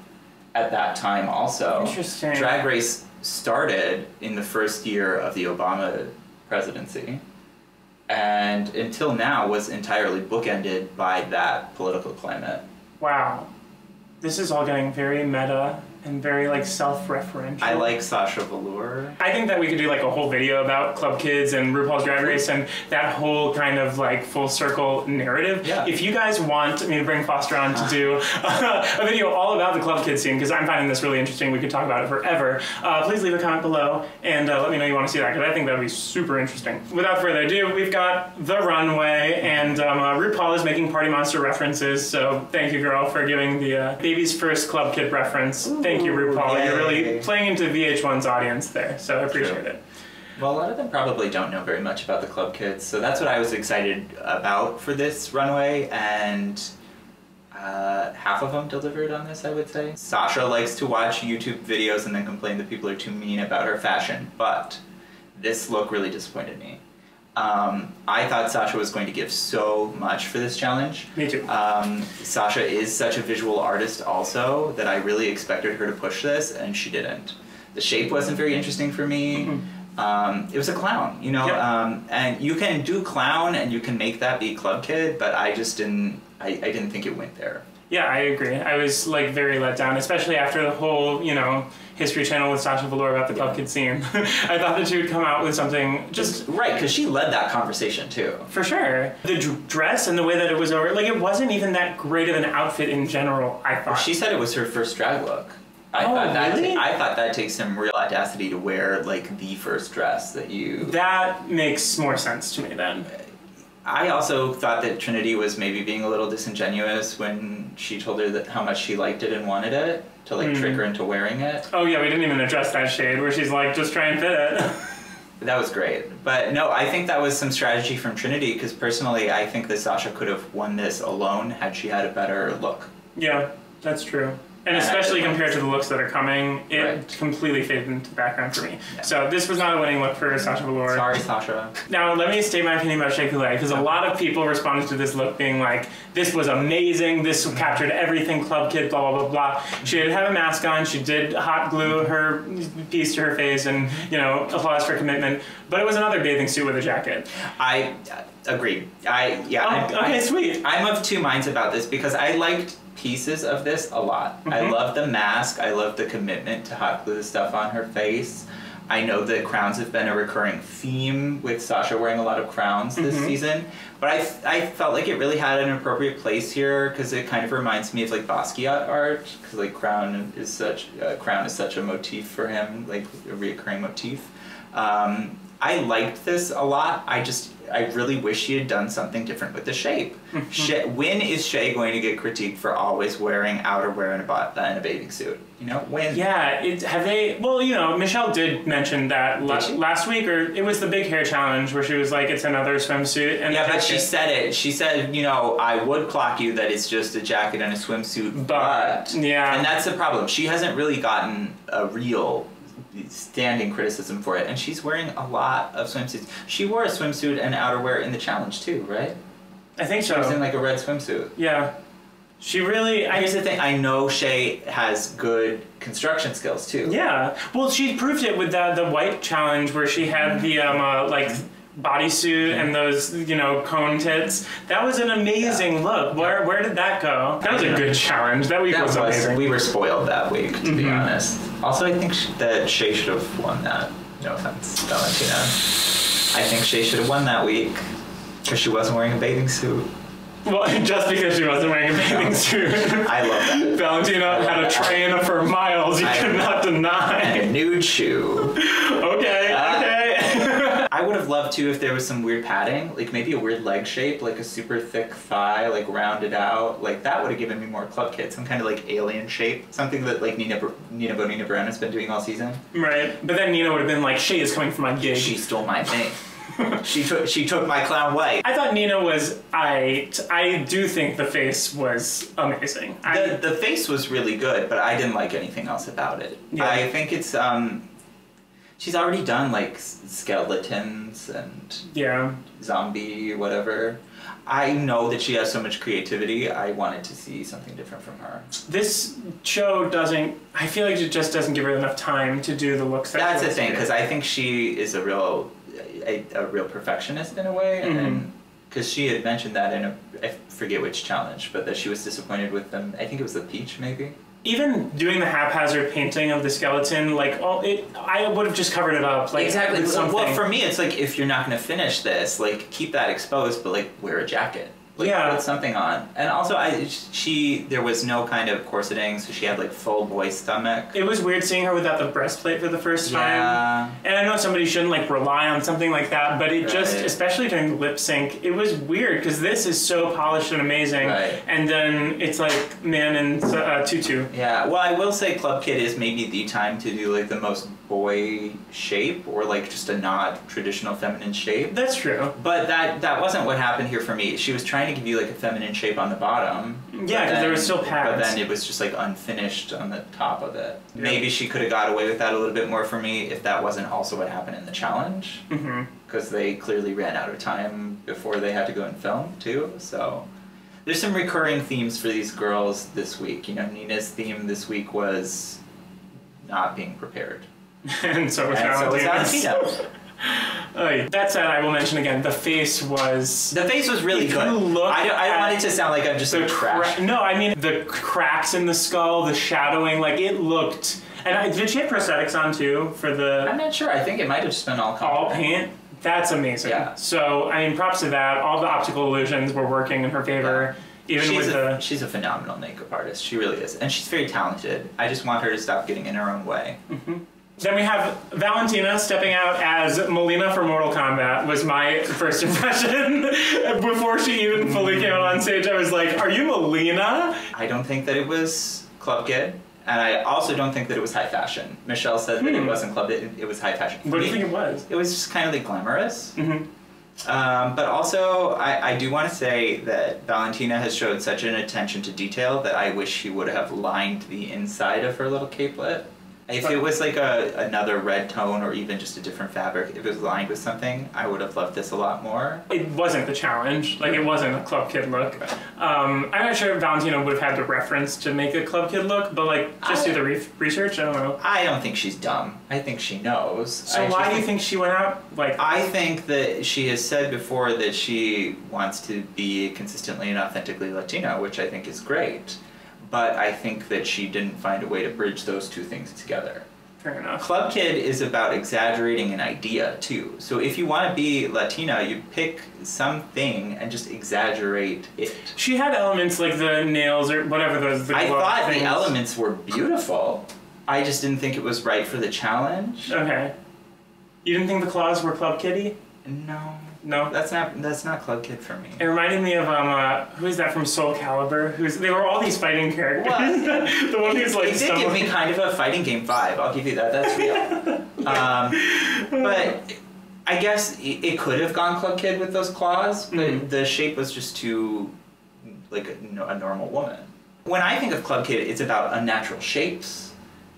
at that time also. Interesting. Drag Race started in the first year of the Obama presidency, and until now was entirely bookended by that political climate. Wow. This is all getting very meta and very like self-referential. I like Sasha Velour. I think that we could do like a whole video about Club Kids and RuPaul's Drag Race and that whole kind of like full circle narrative. Yeah. If you guys want me to bring Foster on to do a video all about the Club Kids scene, because I'm finding this really interesting, we could talk about it forever, please leave a comment below and let me know you want to see that, because I think that would be super interesting. Without further ado, we've got the Runway, and RuPaul is making Party Monster references, so thank you, girl, for giving the baby's first Club Kid reference. Thank you, RuPaul. Yay. You're really playing into VH1's audience there, so I appreciate it. Well, a lot of them probably don't know very much about the Club Kids, so that's what I was excited about for this Runway, and half of them delivered on this, I would say. Sasha likes to watch YouTube videos and then complain that people are too mean about her fashion, but this look really disappointed me. I thought Sasha was going to give so much for this challenge. Me too. Sasha is such a visual artist also that I really expected her to push this, and she didn't. The shape wasn't very interesting for me. It was a clown, you know, and you can do clown and you can make that be Club Kid, but I just didn't, I didn't think it went there. Yeah, I agree. I was like very let down, especially after the whole, you know, History Channel with Sasha Velour about the Club Kid scene. I thought that she would come out with something just... Right, because she led that conversation too. For sure. The dress and the way that it was over, like it wasn't even that great of an outfit in general, I thought. Well, she said it was her first drag look. I thought that takes some real audacity to wear like the first dress that you... That makes more sense to me then. I also thought that Trinity was maybe being a little disingenuous when she told her that how much she liked it and wanted it, to like trick her into wearing it. Oh yeah, we didn't even address that shade where she's like, just try and fit it. That was great. But no, I think that was some strategy from Trinity, because personally I think that Sasha could have won this alone had she had a better look. Yeah, that's true. And especially compared to the looks that are coming, it completely faded into the background for me. Yeah. So this was not a winning look for Sasha Velour. Sorry, Sasha. Now, let me state my opinion about Shay, because a lot of people responded to this look being like, this was amazing, this captured everything, Club Kid, blah, blah, blah, blah. She did have a mask on, she did hot glue her piece to her face, and, you know, applause for commitment, but it was another bathing suit with a jacket. I agree. Sweet. I'm of two minds about this, because I liked pieces of this a lot. I love the mask, I love the commitment to hot glue the stuff on her face. I know that crowns have been a recurring theme with Sasha wearing a lot of crowns this season, but I felt like it really had an appropriate place here, because it kind of reminds me of like Basquiat art, because like crown is such a motif for him, like a reoccurring motif. I liked this a lot. I really wish she had done something different with the shape. When is Shay going to get critiqued for always wearing outerwear and a bathing suit? You know, when? Yeah, have they... Well, you know, Michelle did mention that last week, or it was the big hair challenge where she was like, it's another swimsuit. And yeah, but she said it. She said, you know, I would clock you that it's just a jacket and a swimsuit, but... Yeah. And that's the problem. She hasn't really gotten a real standing criticism for it, and she's wearing a lot of swimsuits. She wore a swimsuit and outerwear in the challenge too, right? I think so. She was in like a red swimsuit. Yeah. She really... Here's the thing, I know Shay has good construction skills too. Yeah. Well, she proved it with the white challenge where she had the, like, bodysuit and those, you know, cone tits. That was an amazing look. Where did that go? That was a good challenge. That week was amazing. We were spoiled that week, to be honest. Also, I think that Shay should have won that. No offense, Valentina. I think Shay should have won that week because she wasn't wearing a bathing suit. Well, just because she wasn't wearing a bathing suit. I love that. Valentina had a train for miles, you could not deny. And a nude shoe. Okay. I would have loved to if there was some weird padding, like maybe a weird leg shape, like a super thick thigh, like rounded out. Like that would have given me more Club Kid, some kind of like alien shape, something that like Nina Bonina Brown has been doing all season. Right, but then Nina would have been like, Shay is coming for my gig. She stole my thing. She took my clown white. I thought Nina was I do think the face was amazing. The face was really good, but I didn't like anything else about it. Yeah. I think it's she's already done like skeletons and zombie whatever. I know that she has so much creativity. I wanted to see something different from her. This show doesn't. I feel like it just doesn't give her enough time to do the looks. That's the thing, because I think she is a real perfectionist in a way, and because she had mentioned that in I forget which challenge, but that she was disappointed with them. I think it was the peach, maybe. Even doing the haphazard painting of the skeleton, like I would have just covered it up. Like, exactly. Well, for me, it's like if you're not going to finish this, like keep that exposed, but like wear a jacket. Like, put something on. And also, there was no kind of corseting, so she had like full boy stomach. It was weird seeing her without the breastplate for the first time. Yeah. And I know somebody shouldn't like rely on something like that, but it just, especially during lip sync, it was weird because this is so polished and amazing. Right. And then it's like man in tutu. Yeah. Well, I will say Club Kid is maybe the time to do like the most boy shape or like just a not traditional feminine shape. That's true. But that wasn't what happened here for me. She was trying to give you like a feminine shape on the bottom. Yeah, because there was still pads. But then it was just like unfinished on the top of it. Yeah. Maybe she could have got away with that a little bit more for me if that wasn't also what happened in the challenge. Because they clearly ran out of time before they had to go and film too. So there's some recurring themes for these girls this week. You know, Nina's theme this week was not being prepared. and so was Valentina. That said, I will mention again, the face was really good. I don't want it to sound like I'm just a trash. No, I mean the cracks in the skull, the shadowing, like it looked. And did she have prosthetics on too for the? I'm not sure. I think it might have just been all paint. That's amazing. Yeah. So I mean, props to that. All the optical illusions were working in her favor. Yeah. Even she's a phenomenal makeup artist. She really is, and she's very talented. I just want her to stop getting in her own way. Then we have Valentina stepping out as Melina for Mortal Kombat was my first impression. Before she even fully came out on stage, I was like, are you Melina? I don't think that it was Club Kid, and I also don't think that it was high fashion. Michelle said that it wasn't Club Kid, it was high fashion. What do you think it was? It was just kind of like glamorous. But also, I do want to say that Valentina has showed such an attention to detail that I wish she would have lined the inside of her little capelet. If it was like another red tone or even just a different fabric, if it was lined with something, I would have loved this a lot more. It wasn't the challenge. Like, it wasn't a Club Kid look. I'm not sure if Valentina would have had the reference to make a Club Kid look, but like, just do the research, I don't know. I don't think she's dumb. I think she knows. So why do you think she went out like that? I think that she has said before that she wants to be consistently and authentically Latina, which I think is great. But I think that she didn't find a way to bridge those two things together. Fair enough. Club Kid is about exaggerating an idea, too. So if you want to be Latina, you pick something and just exaggerate it. She had elements like the nails or whatever those... I thought the elements were beautiful. I just didn't think it was right for the challenge. Okay. You didn't think the claws were Club Kiddy? No. No, that's not Club Kid for me. It reminded me of who is that from Soul Calibur? They were all these fighting characters. Well, the one who's like. It did give me kind of a fighting game vibe. I'll give you that. That's real. But I guess it could have gone Club Kid with those claws, but the shape was just too like a normal woman. When I think of Club Kid, it's about unnatural shapes.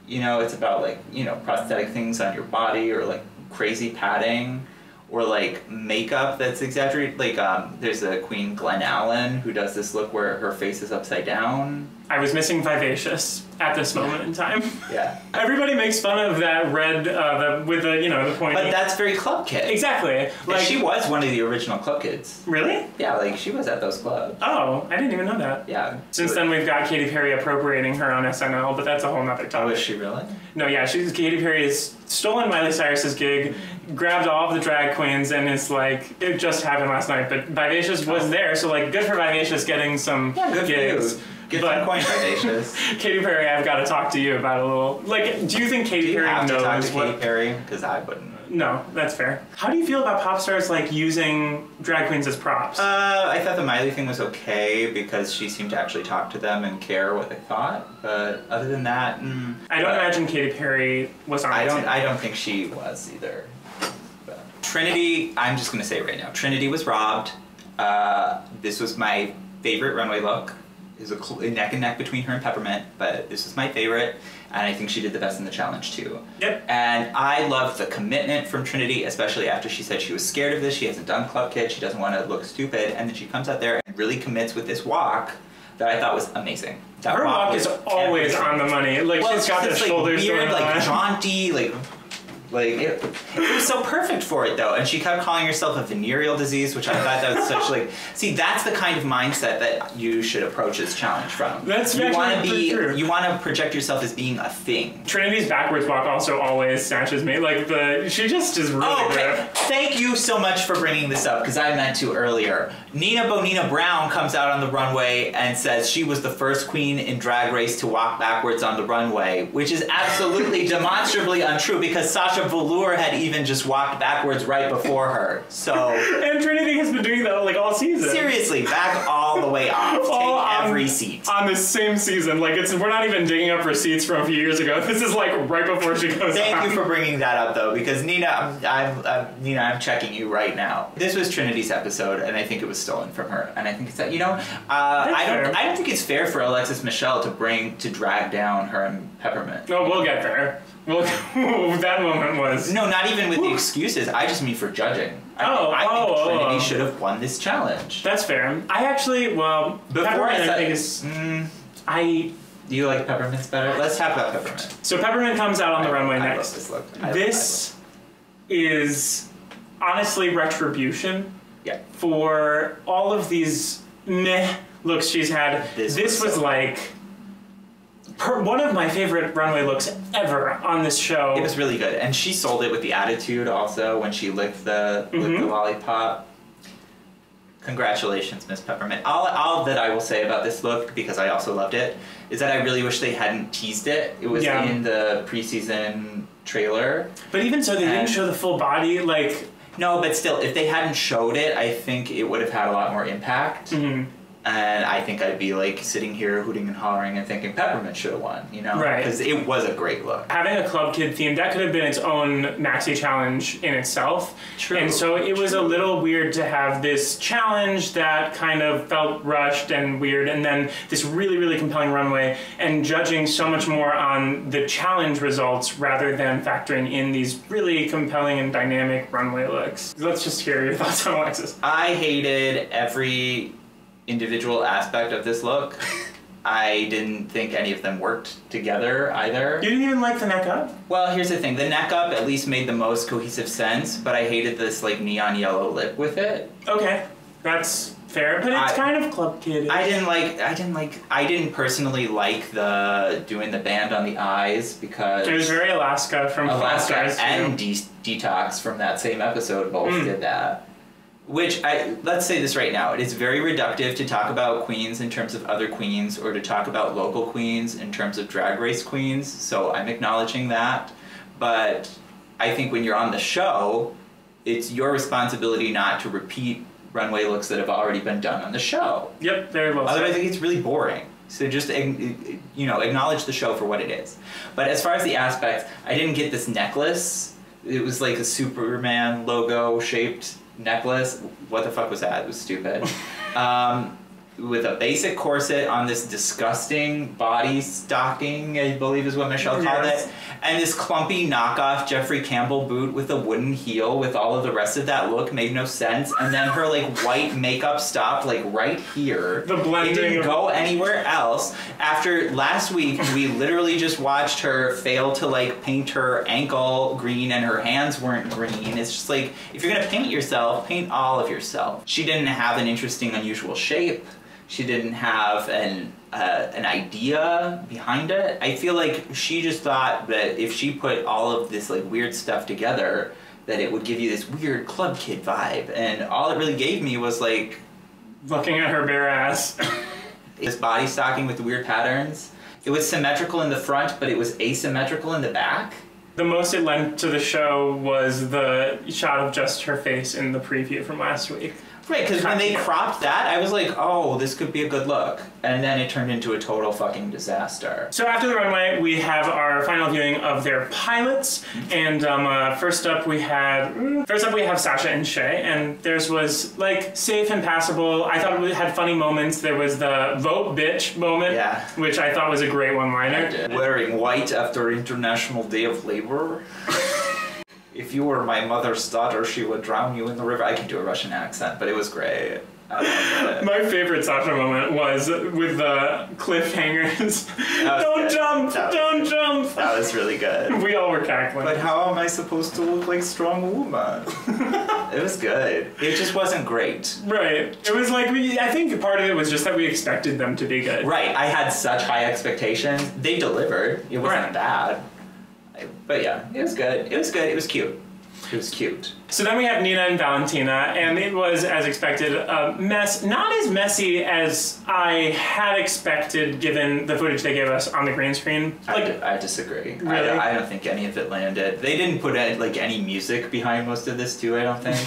You know, it's about like prosthetic things on your body or like crazy padding. or like makeup that's exaggerated. Like there's a queen, Glen Allen, who does this look where her face is upside down. I was missing Vivacious at this moment in time. Yeah. Everybody makes fun of that red, with the, the point. But that's very club kid. Exactly. Like, she was one of the original club kids. Really? Yeah, like she was at those clubs. Oh, I didn't even know that. Yeah. Since then we've got Katy Perry appropriating her on SNL, but that's a whole nother topic. Oh, is she really? No, yeah, Katy Perry has stolen Miley Cyrus's gig, grabbed all of the drag queens, and it's like, it just happened last night, but Vivacious was there, so like, good for Vivacious getting some gigs. Get some coin, Vivacious. Katy Perry, I've got to talk to you about a little. Like, do you think Katy Perry knows? Do you have to talk to Katy Perry? Because I wouldn't. No, that's fair. How do you feel about pop stars like using drag queens as props? I thought the Miley thing was okay because she seemed to actually talk to them and care what they thought. But other than that, I don't imagine Katy Perry was on. I don't think she was either. But Trinity, I'm just gonna say it right now. Trinity was robbed. This was my favorite runway look. It was a neck and neck between her and Peppermint, but this was my favorite, and I think she did the best in the challenge too. Yep. And I loved the commitment from Trinity, especially after she said she was scared of this. She hasn't done Club Kid. She doesn't want to look stupid, and then she comes out there and really commits with this walk that I thought was amazing. That her walk is always on the money. Like, well, she's got the shoulders weird, going like on. jaunty, like it was so perfect for it though, and she kept calling herself a venereal disease, which I thought that was such like. See, that's the kind of mindset that you should approach this challenge from. That's you want to be. true. You want to project yourself as being a thing. Trinity's backwards walk also always snatches me. Like she just is really good. Thank you so much for bringing this up because I meant to earlier. Nina Bonina Brown comes out on the runway and says she was the first queen in Drag Race to walk backwards on the runway, which is absolutely demonstrably untrue because Sasha Velour had even just walked backwards right before her. So and Trinity has been doing that like all season. Seriously, back all the way off. Take every seat on the same season. Like we're not even digging up receipts from a few years ago. This is like right before she goes. Thank you for bringing that up though, because Nina, I'm checking you right now. This was Trinity's episode, and I think it was stolen from her. And I think it's that I don't think it's fair for Alexis Michelle to drag down her and Peppermint. No, we'll get there. Well, that moment was... No, not even with the excuses. I just mean for judging. I think Trinity should have won this challenge. That's fair. I actually, before Peppermint I think is... Do you like Peppermint's better? Let's talk about Peppermint. So Peppermint comes out on the runway next. Love this look. This is honestly retribution for all of these meh looks she's had. This was like... one of my favorite runway looks ever on this show. It was really good, and she sold it with the attitude also when she licked the lollipop. Congratulations, Miss Peppermint. All that I will say about this look, because I also loved it, is that I really wish they hadn't teased it. It was in the preseason trailer. But even so, they didn't show the full body, like... No, but still, if they hadn't showed it, I think it would have had a lot more impact. And I think I'd be like sitting here hooting and hollering and thinking Peppermint should have won, you know? Right. Because it was a great look. Having a Club Kid theme, that could have been its own maxi challenge in itself. True. And so it was a little weird to have this challenge that kind of felt rushed and weird, and then this really, really compelling runway, and judging so much more on the challenge results rather than factoring in these really compelling and dynamic runway looks. Let's just hear your thoughts on Alexis. I hated every individual aspect of this look. I didn't think any of them worked together either. You didn't even like the neck up? Well, here's the thing. The neck up at least made the most cohesive sense, but I hated this like neon yellow lip with it. Okay, that's fair, but it's kind of Club Kid. I didn't personally like the doing the band on the eyes because it was very Alaska from Alaska and Detox from that same episode both did that. Which, let's say this right now, it is very reductive to talk about queens in terms of other queens or to talk about local queens in terms of Drag Race queens, so I'm acknowledging that. But I think when you're on the show, it's your responsibility not to repeat runway looks that have already been done on the show. Yep, very well said. Otherwise it gets really boring. So just, acknowledge the show for what it is. But as far as the aspects, I didn't get this necklace. It was like a Superman logo shaped necklace. What the fuck was that? It was stupid. with a basic corset on this disgusting body stocking, I believe is what Michelle called it, and this clumpy knockoff Jeffrey Campbell boot with a wooden heel with all of the rest of that look made no sense. And then her like white makeup stopped like right here. The blending. It didn't go anywhere else. After last week, we literally just watched her fail to like paint her ankle green and her hands weren't green. It's just like, if you're gonna paint yourself, paint all of yourself. She didn't have an interesting, unusual shape. She didn't have an idea behind it. I feel like she just thought that if she put all of this like weird stuff together, that it would give you this weird club kid vibe. And all it really gave me was like... looking at her bare ass. This body stocking with the weird patterns. It was symmetrical in the front, but it was asymmetrical in the back. The most it lent to the show was the shot of just her face in the preview from last week. Right, because when they cropped that, I was like, oh, this could be a good look. And then it turned into a total fucking disaster. So after the runway, we have our final viewing of their pilots. And first up we have Sasha and Shay. And theirs was, like, safe and passable. I thought it had funny moments. There was the vote bitch moment, which I thought was a great one-liner. Wearing white after International Day of Labor. If you were my mother's daughter, she would drown you in the river. I can do a Russian accent, but it was great. I loved it. My favorite Sasha moment was with the cliffhangers. Don't jump! Don't jump! That was really good. We all were cackling. But how am I supposed to look like strong woman? It was good. It just wasn't great. Right. It was like, I think part of it was just that we expected them to be good. Right. I had such high expectations. They delivered. It wasn't bad. But yeah, it was good. It was good. It was cute. It was cute. So then we have Nina and Valentina, and it was, as expected, a mess. Not as messy as I had expected, given the footage they gave us on the green screen. Like, I disagree. Really? I don't think any of it landed. They didn't put like any music behind most of this too, I don't think.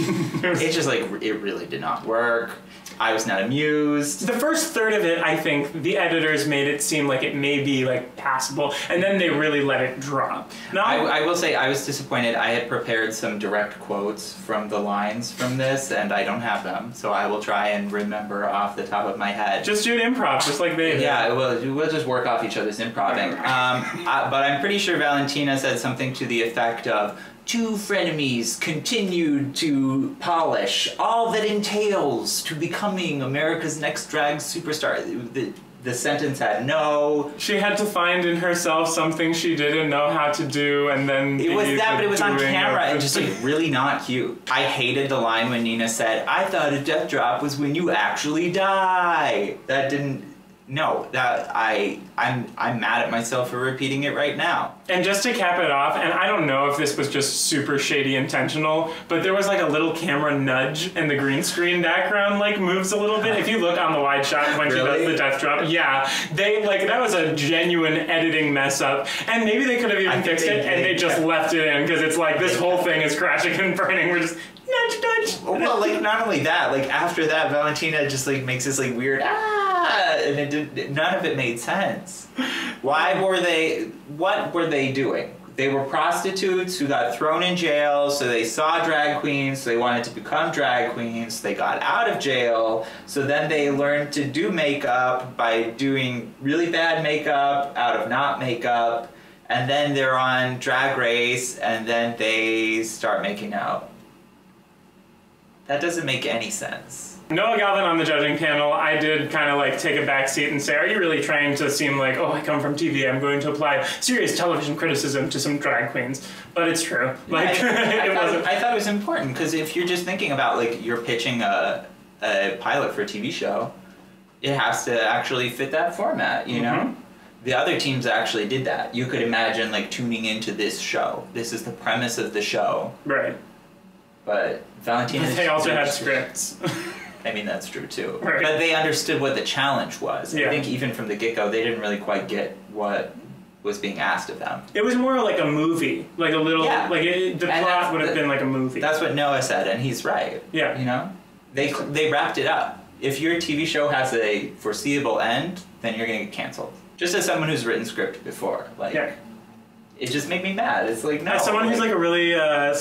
It's just like, it really did not work. I was not amused. The first third of it, I think, the editors made it seem like it may be like passable, and then they really let it drop. Now, I will say I was disappointed. I had prepared some direct quotes from the lines from this, and I don't have them, so I will try and remember off the top of my head. Just do an improv, just like they did. Yeah, we'll just work off each other's improving. But I'm pretty sure Valentina said something to the effect of, two frenemies continued to polish all that entails to becoming America's next drag superstar. The sentence had no... She had to find in herself something she didn't know how to do, and then... It was that, but it was on camera and just like really not cute. I hated the line when Nina said, I thought a death drop was when you actually die. That didn't... No, I'm mad at myself for repeating it right now. And just to cap it off, and I don't know if this was just super shady intentional, but there was like a little camera nudge and the green screen background like moves a little bit. If you look on the wide shot when she does the death drop, yeah, they like that was a genuine editing mess up. And maybe they could have even fixed it and they just left it in because it's like this whole thing is crashing and burning. We're just nudge, nudge. Well, like not only that, like after that, Valentina just like makes this like weird and none of it made sense. Why were they? What were they doing? They were prostitutes who got thrown in jail, so they saw drag queens, so they wanted to become drag queens. They got out of jail, so then they learned to do makeup by doing really bad makeup out of not makeup, and then they're on Drag Race, and then they start making out. That doesn't make any sense. Noah Galvin on the judging panel, I did kind of like take a back seat and say, are you really trying to seem like, oh, I come from TV, I'm going to apply serious television criticism to some drag queens? But it's true. Like, I thought it was important, because if you're just thinking about, like, you're pitching a pilot for a TV show, it has to actually fit that format, you know? The other teams actually did that. You could imagine, like, tuning into this show. This is the premise of the show. Right. But Valentina... They also had scripts. I mean, that's true too. Right. But they understood what the challenge was. Yeah. I think even from the get-go, they didn't really quite get what was being asked of them. It was more like a movie. Like a little... Yeah. Like the plot would have been like a movie. That's what Noah said, and he's right. Yeah. You know? They wrapped it up. If your TV show has a foreseeable end, then you're going to get canceled. Just as someone who's written script before. Like, yeah. it just made me mad. It's like, no. As someone who's like a really, a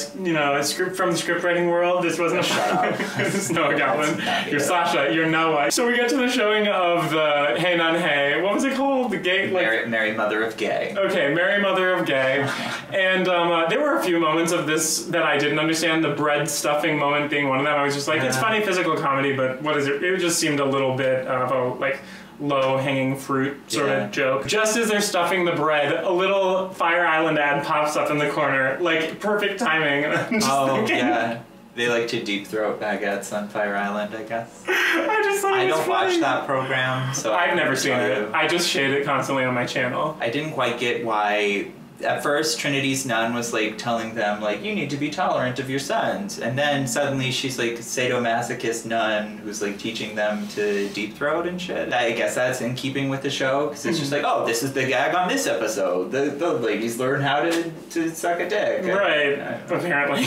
script from the script writing world, this wasn't a Shut up. This is Noah Galvin. You're it. Sasha. You're Noah. So we get to the showing of the Hey Nun Hey. What was it called? The gay, like Mary Mother of Gay. Okay, Mary Mother of Gay. And there were a few moments of this that I didn't understand. The bread stuffing moment being one of them. I was just like, it's funny physical comedy, but what is it? It just seemed a little bit of a like low-hanging fruit sort of joke. Just as they're stuffing the bread, a little Fire Island ad pops up in the corner, like perfect timing. And I'm just thinking, yeah. They like to deep throat baguettes on Fire Island, I guess. I just thought it was don't funny. watch that program, so I've never seen it. I just shade it constantly on my channel. I didn't quite get why. At first, Trinity's nun was like telling them like, you need to be tolerant of your sons, and then suddenly she's like sadomasochist nun who's like teaching them to deep throat and shit. I guess that's in keeping with the show because it's just like, oh, this is the gag on this episode. The ladies learn how to suck a dick. Right. Apparently,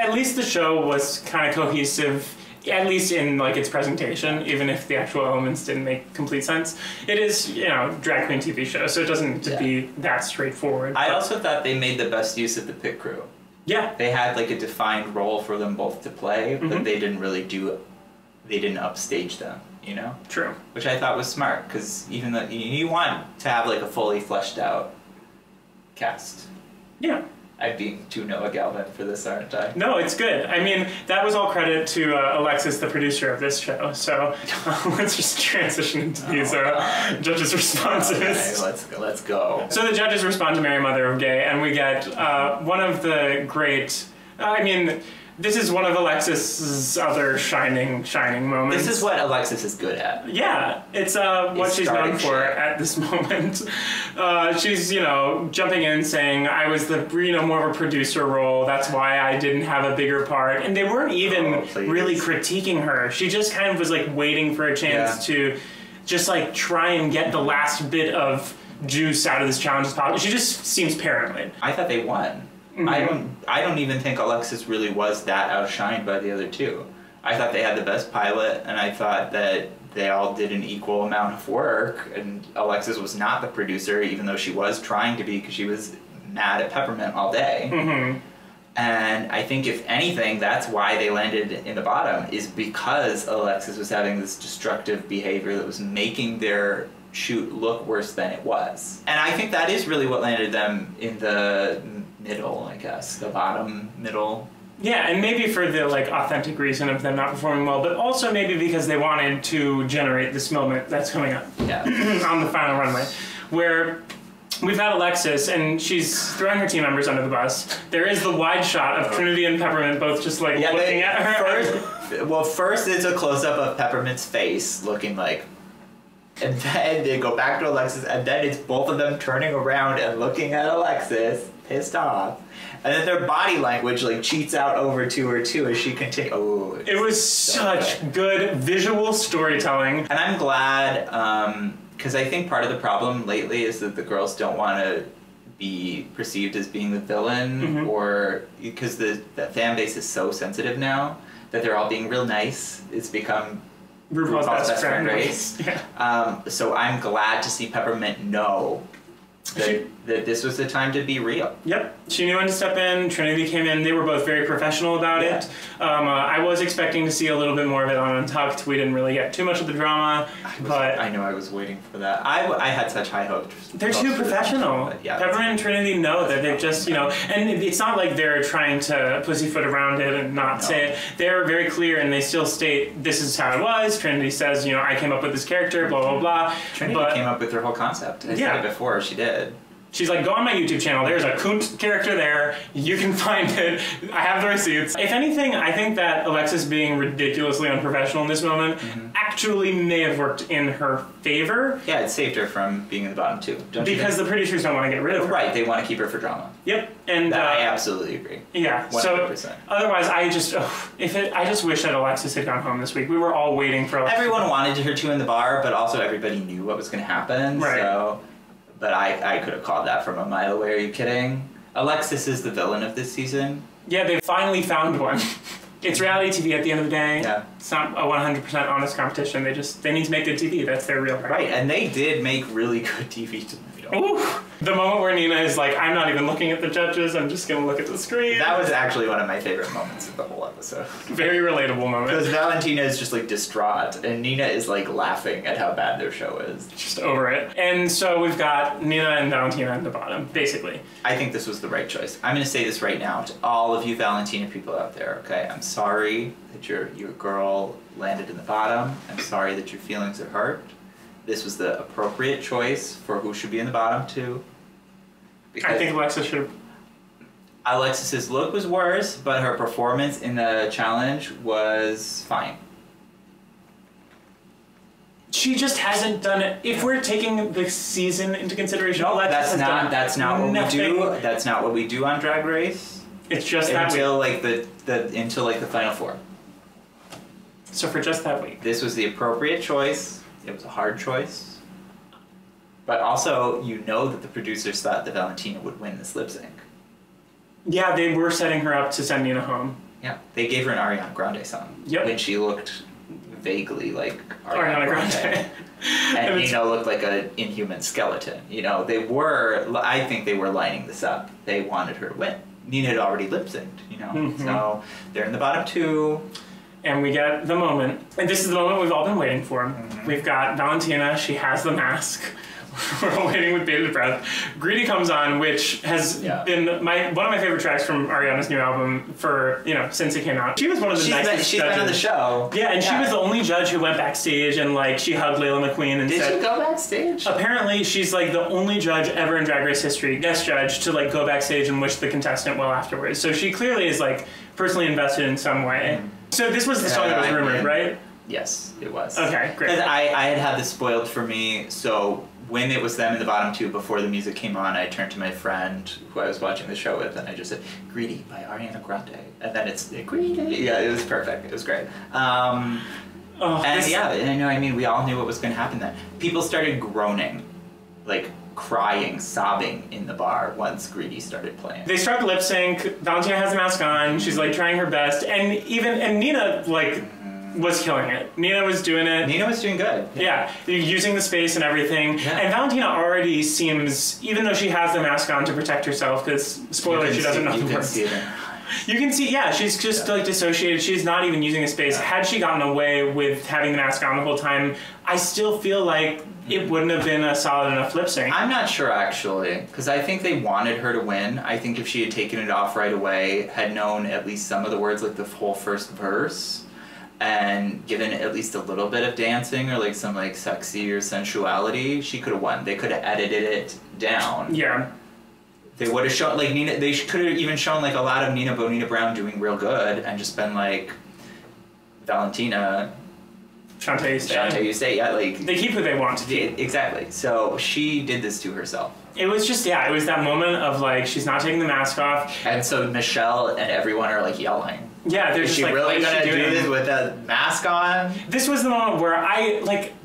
at least the show was kind of cohesive. At least in like its presentation, even if the actual elements didn't make complete sense. It is, drag queen TV show, so it doesn't need to be that straightforward. I also thought they made the best use of the pit crew. Yeah. They had like a defined role for them both to play, but they didn't really they didn't upstage them, True. Which I thought was smart, because even though you want to have like a fully fleshed out cast. Yeah. I'm being too Noah Galvin for this, aren't I? No, it's good. I mean, that was all credit to Alexis, the producer of this show. So let's just transition into these judges' responses. Okay, let's go. So the judges respond to Mary Mother of Gay, and we get one of the great... this is one of Alexis's other shining moments. This is what Alexis is good at. Yeah, it's what she's known for at this moment. She's, jumping in saying, I was the, more of a producer role, that's why I didn't have a bigger part. And they weren't even really critiquing her. She just kind of was like waiting for a chance to just like try and get the last bit of juice out of this challenge as possible. She just seems paranoid. I thought they won. I don't even think Alexis really was that outshined by the other two. I thought they had the best pilot, and I thought that they all did an equal amount of work, and Alexis was not the producer, even though she was trying to be, because she was mad at Peppermint all day. And I think, if anything, that's why they landed in the bottom, is because Alexis was having this destructive behavior that was making their shoot look worse than it was. And I think that is really what landed them in the middle, I guess. The bottom, middle. Yeah, and maybe for the like authentic reason of them not performing well, but also maybe because they wanted to generate this moment that's coming up on the final runway, where we've had Alexis, and she's throwing her team members under the bus. There is the wide shot of Trinity and Peppermint both just like looking at her. First it's a close-up of Peppermint's face looking like, and then they go back to Alexis, and then it's both of them turning around and looking at Alexis, pissed off. And then their body language like cheats out over to her too as she continues. Oh, it was such good visual storytelling. And I'm glad, because I think part of the problem lately is that the girls don't want to be perceived as being the villain, or because the fan base is so sensitive now that they're all being real nice. It's become RuPaul's best friend race. Yeah. So I'm glad to see Peppermint know that this was the time to be real. Yep. She knew when to step in. Trinity came in. They were both very professional about it. I was expecting to see a little bit more of it on Untucked. We didn't really get too much of the drama, but I know I was waiting for that. I had such high hopes. They're too professional. Peppermint and Trinity know that they've just, and it's not like they're trying to pussyfoot around it and not say it. They're very clear, and they still state, this is how it was. Trinity says, I came up with this character, blah, blah, blah. Trinity came up with her whole concept. I said it before, she did. She's like, go on my YouTube channel, there's a Kunt character there, you can find it, I have the receipts. If anything, I think that Alexis being ridiculously unprofessional in this moment actually may have worked in her favor. Yeah, it saved her from being in the bottom too, don't you because the producers don't want to get rid of her. Right, they want to keep her for drama. Yep, and I absolutely agree. Yeah, 100%. So otherwise, I just wish that Alexis had gone home this week. We were all waiting for Alexis. Everyone wanted her to in the bar, but also everybody knew what was going to happen. Right. So. But I could have called that from a mile away. Are you kidding? Alexis is the villain of this season. Yeah, they finally found one. It's reality TV at the end of the day. Yeah. It's not a 100% honest competition. They need to make good TV. That's their real problem. Right, and they did make really good TV Ooh. The moment where Nina is like, I'm not even looking at the judges, I'm just gonna look at the screen. That was actually one of my favorite moments of the whole episode. Very relatable moment. Because Valentina is just like distraught, and Nina is like laughing at how bad their show is. Just over it. And so we've got Nina and Valentina at the bottom, basically. I think this was the right choice. I'm gonna say this right now to all of you Valentina people out there, okay? I'm sorry that your girl landed in the bottom. I'm sorry that your feelings are hurt. This was the appropriate choice for who should be in the bottom too. I think Alexis should have... Alexis's look was worse, but her performance in the challenge was fine. She just hasn't done it. If we're taking the season into consideration, No, Alexis that's not what we do. That's not what we do on Drag Race. It's just that until week. like until like the final four. So for just that week. This was the appropriate choice. It was a hard choice. But also, you know that the producers thought that Valentina would win this lip sync. Yeah, they were setting her up to send Nina home. Yeah, they gave her an Ariana Grande song. Yep. When she looked vaguely like Ariana Grande. And Nina looked like an inhuman skeleton. You know, I think they were lining this up. They wanted her to win. Nina had already lip synced, you know. Mm-hmm. So they're in the bottom two. And we get the moment, and this is the moment we've all been waiting for. Mm-hmm. We've got Valentina, she has the mask. We're all waiting with bated breath. Greedy comes on, which has been one of my favorite tracks from Ariana's new album for, since it came out. She was one of the nicest She's judges. been on the show. Yeah, and she was the only judge who went backstage and like she hugged Layla McQueen and Did she go backstage? Apparently she's like the only judge ever in Drag Race history, guest judge, to like go backstage and wish the contestant well afterwards. So she clearly is like personally invested in some way. So this was the song that was rumored, right? Yes, it was. Okay, great. Because I had this spoiled for me, so when it was them in the bottom two before the music came on, I turned to my friend who I was watching the show with and I just said, Greedy by Ariana Grande. And then it's Greedy. Yeah, it was perfect. It was great. I mean, we all knew what was going to happen then. People started groaning, like crying, sobbing in the bar once Greedy started playing. They start lip sync. Valentina has a mask on. She's like trying her best, and Nina like was killing it. Nina was doing it. Nina was doing good. Yeah, using the space and everything. Yeah. And Valentina already seems, even though she has the mask on to protect herself, because spoiler, she doesn't know the words. You can see, yeah, she's just like dissociated. She's not even using a space. Yeah. Had she gotten away with having the mask on the whole time, I still feel like it wouldn't have been a solid enough lip sync. I'm not sure actually, because I think they wanted her to win. I think if she had taken it off right away, had known at least some of the words, like the whole first verse, and given at least a little bit of dancing or like some like sexy or sensuality, she could have won. They could have edited it down. Yeah. They would have shown like Nina. They could have even shown like a lot of Nina Bonita Brown doing real good, and just been like Valentina, Shantae, you stay. Yeah, like they keep who they want to keep. Exactly. So she did this to herself. It was just it was that moment of like she's not taking the mask off, and so Michelle and everyone are like yelling. Yeah, they're just like, really gonna do this with a mask on? This was the moment where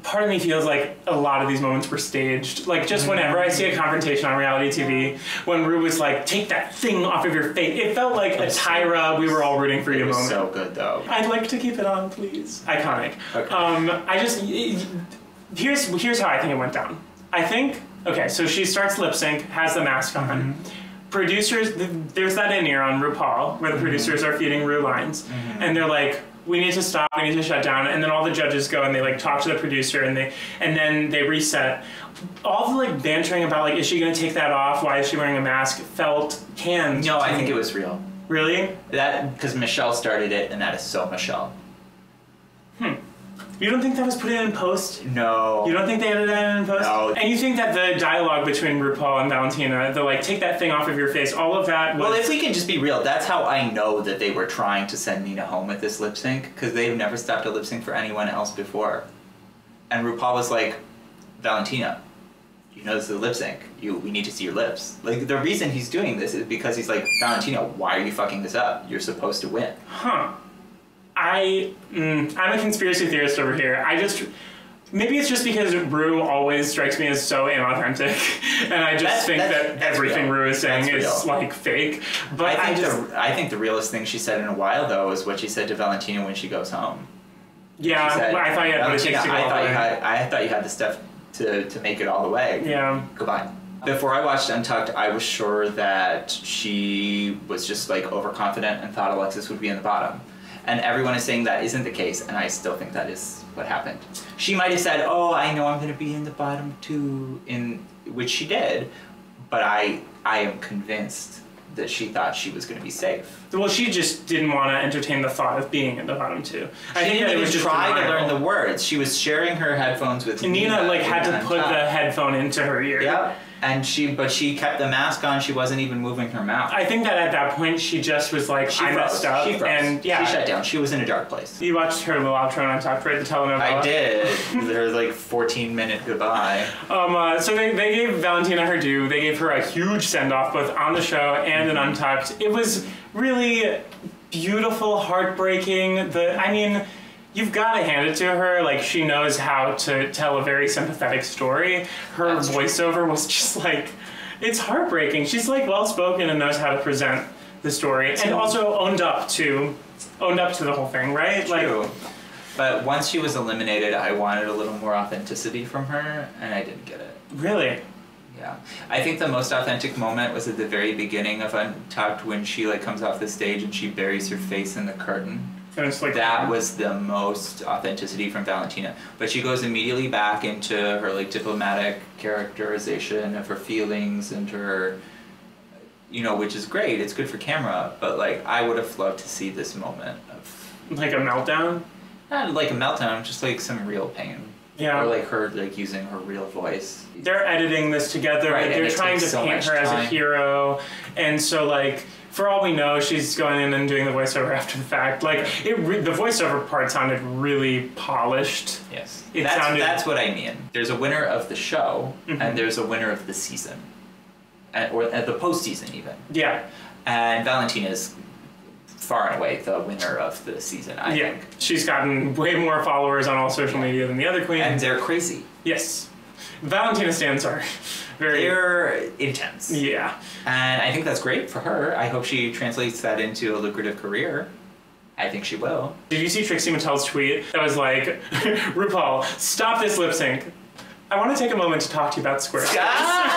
part of me feels like a lot of these moments were staged. Like, just whenever I see a confrontation on reality TV, when Ru was like, take that thing off of your face, it felt like a Tyra, we were all rooting for you moment. So good, though. I'd like to keep it on, please. Iconic. Okay. Here's how I think it went down. I think, so she starts lip sync, has the mask on. Mm-hmm. Producers, there's that in-ear on RuPaul where the producers are feeding Ru lines, and they're like, we need to stop, we need to shut down, and then all the judges go and they like talk to the producer and then they reset. All the like bantering about like, is she gonna take that off? Why is she wearing a mask? Felt canned. No, I think it was real. Really? That, because Michelle started it, and that is so Michelle. You don't think that was put in post? No. You don't think they edited that in post? No. And you think that the dialogue between RuPaul and Valentina, the like, take that thing off of your face, all of that was... Well, if we can just be real, that's how I know that they were trying to send Nina home with this lip sync, because they've never stopped a lip sync for anyone else before. And RuPaul was like, Valentina, you know this is a lip sync. We need to see your lips. Like, the reason he's doing this is because he's like, Valentina, why are you fucking this up? You're supposed to win. Huh. I'm a conspiracy theorist over here. Maybe it's just because Ru always strikes me as so inauthentic, and I just think that everything Ru is saying is like fake. But I think the realest thing she said in a while though is what she said to Valentina when she goes home. Yeah, said, I thought you had what it takes to go all the way. I thought you had the stuff to make it all the way. Yeah. Goodbye. Before I watched Untucked, I was sure that she was just like overconfident and thought Alexis would be in the bottom. And everyone is saying that isn't the case, and I still think that is what happened. She might have said, oh, I know I'm going to be in the bottom too, which she did, but I am convinced that she thought she was going to be safe. Well, she just didn't want to entertain the thought of being in the bottom two. I think that it was just trying to learn the words. She was sharing her headphones with Nina. Like had to put the headphone into her ear. Yep. And but she kept the mask on. She wasn't even moving her mouth. I think that at that point she just was like, I messed up. She froze. And yeah, she shut down. She was in a dark place. You watched her little outro on Untucked, right? The telenovela. I did. There was like 14-minute goodbye. So they gave Valentina her due. They gave her a huge send off both on the show and in Untucked. It was really beautiful, heartbreaking. You've got to hand it to her. Like, she knows how to tell a very sympathetic story. Her voiceover was just like, it's heartbreaking. She's like well-spoken and knows how to present the story, and also owned up to the whole thing, right? True. But once she was eliminated, I wanted a little more authenticity from her, and I didn't get it. Really? Yeah. I think the most authentic moment was at the very beginning of Untucked when she like comes off the stage and she buries her face in the curtain. And it's like that was the most authenticity from Valentina. But she goes immediately back into her like diplomatic characterization of her feelings and her, which is great. It's good for camera. But like, I would have loved to see this moment of like a meltdown. Not like a meltdown, just like some real pain. Yeah. Or like her like using her real voice. They're editing this together. Right, they're trying to paint her as a hero, and so like. For all we know, she's going in and doing the voiceover after the fact. Like, the voiceover part sounded really polished. Yes. That's what I mean. There's a winner of the show, and there's a winner of the season. Or at the postseason, even. Yeah. And Valentina is far and away the winner of the season, I think. She's gotten way more followers on all social media than the other queen. And they're crazy. Yes. Valentina stands are they're intense. Yeah. And I think that's great for her. I hope she translates that into a lucrative career. I think she will. Did you see Trixie Mattel's tweet that was like, RuPaul, stop this lip sync. I want to take a moment to talk to you about Square. Yes,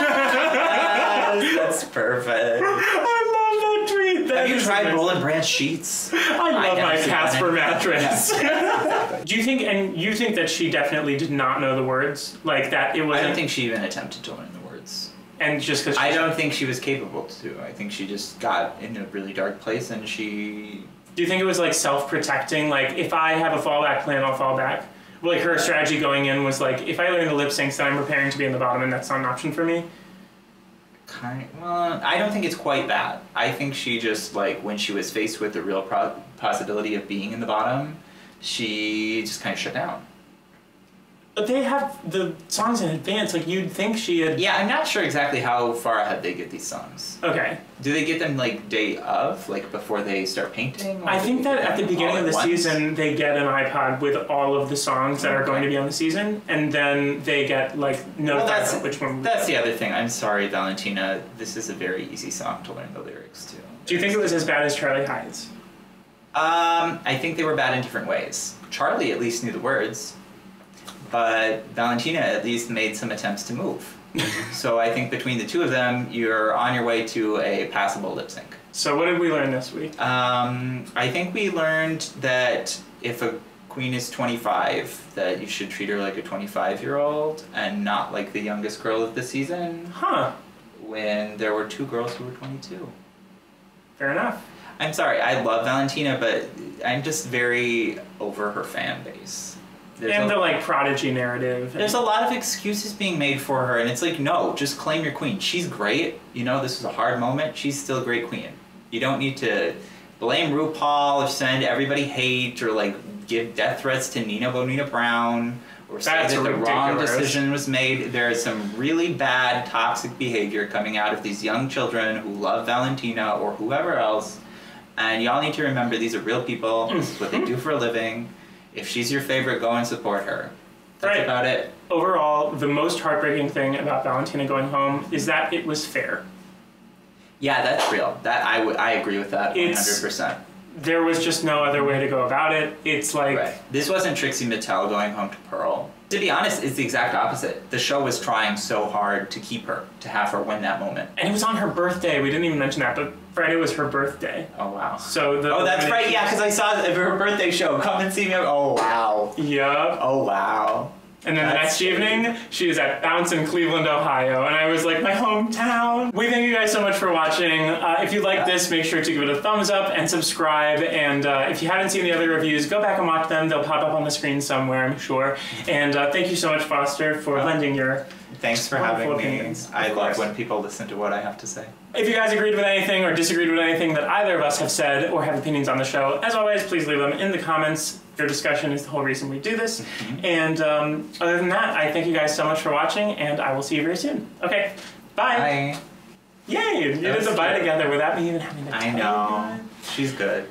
that's perfect. I love that tweet. Have you tried Roll and Branch sheets? I love my Casper mattress. Do you think that she definitely did not know the words? Like that it was. I don't think she even attempted to learn the words. And just because I don't think she was capable to. I think she just got in a really dark place and she. Do you think it was like self-protecting? Like if I have a fallback plan, I'll fall back. Like her strategy going in was like, if I learn the lip syncs, then I'm preparing to be in the bottom, and that's not an option for me. Well, I don't think it's quite that. I think she just like when she was faced with the real possibility of being in the bottom, she just kind of shut down. But they have the songs in advance. Like you'd think she had. Yeah, I'm not sure exactly how far ahead they get these songs. Okay. Do they get them like day of, like before they start painting? I think that at the beginning of the season they get an iPod with all of the songs that are going to be on the season, and then they get like notified about which one. That's the other thing. I'm sorry, Valentina. This is a very easy song to learn the lyrics to. Do you think it was as bad as Charlie Hides? I think they were bad in different ways. Charlie at least knew the words. But Valentina at least made some attempts to move. So I think between the two of them, you're on your way to a passable lip sync. So what did we learn this week? I think we learned that if a queen is 25, that you should treat her like a 25-year-old and not like the youngest girl of the season. Huh. When there were 2 girls who were 22. Fair enough. I'm sorry, I love Valentina, but I'm just very over her fan base. And the like prodigy narrative. There's a lot of excuses being made for her, and it's like, no, just claim your queen. She's great. This was a hard moment. She's still a great queen. You don't need to blame RuPaul or send everybody hate or like give death threats to Nina Bonita Brown or say that the wrong decision was made. There is some really bad toxic behavior coming out of these young children who love Valentina or whoever else, and y'all need to remember these are real people. This is what they do for a living. If she's your favorite, go and support her. That's about it. Overall, the most heartbreaking thing about Valentina going home is that it was fair. Yeah, that's real. That I agree with that 100%. There was just no other way to go about it. It's like... Right. This wasn't Trixie Mattel going home to Pearl. To be honest, it's the exact opposite. The show was trying so hard to keep her, to have her win that moment. And it was on her birthday. We didn't even mention that, but Friday was her birthday. Oh, wow. So that's right. Yeah, because I saw her birthday show. Come and see me. Oh, wow. Yup. Oh, wow. And then the next evening, she is at Bounce in Cleveland, Ohio. And I was like, my hometown. We thank you guys so much for watching. If you like this, make sure to give it a thumbs up and subscribe. And if you haven't seen the other reviews, go back and watch them. They'll pop up on the screen somewhere, I'm sure. And thank you so much, Foster, for lending your Thanks for having me. opinions. I love when people listen to what I have to say. If you guys agreed with anything or disagreed with anything that either of us have said or have opinions on the show, as always, please leave them in the comments. Your discussion is the whole reason we do this. And other than that, I thank you guys so much for watching, and I will see you very soon. Okay, bye. Bye. Yay! You did the bye together without me even having to tell I know. She's good.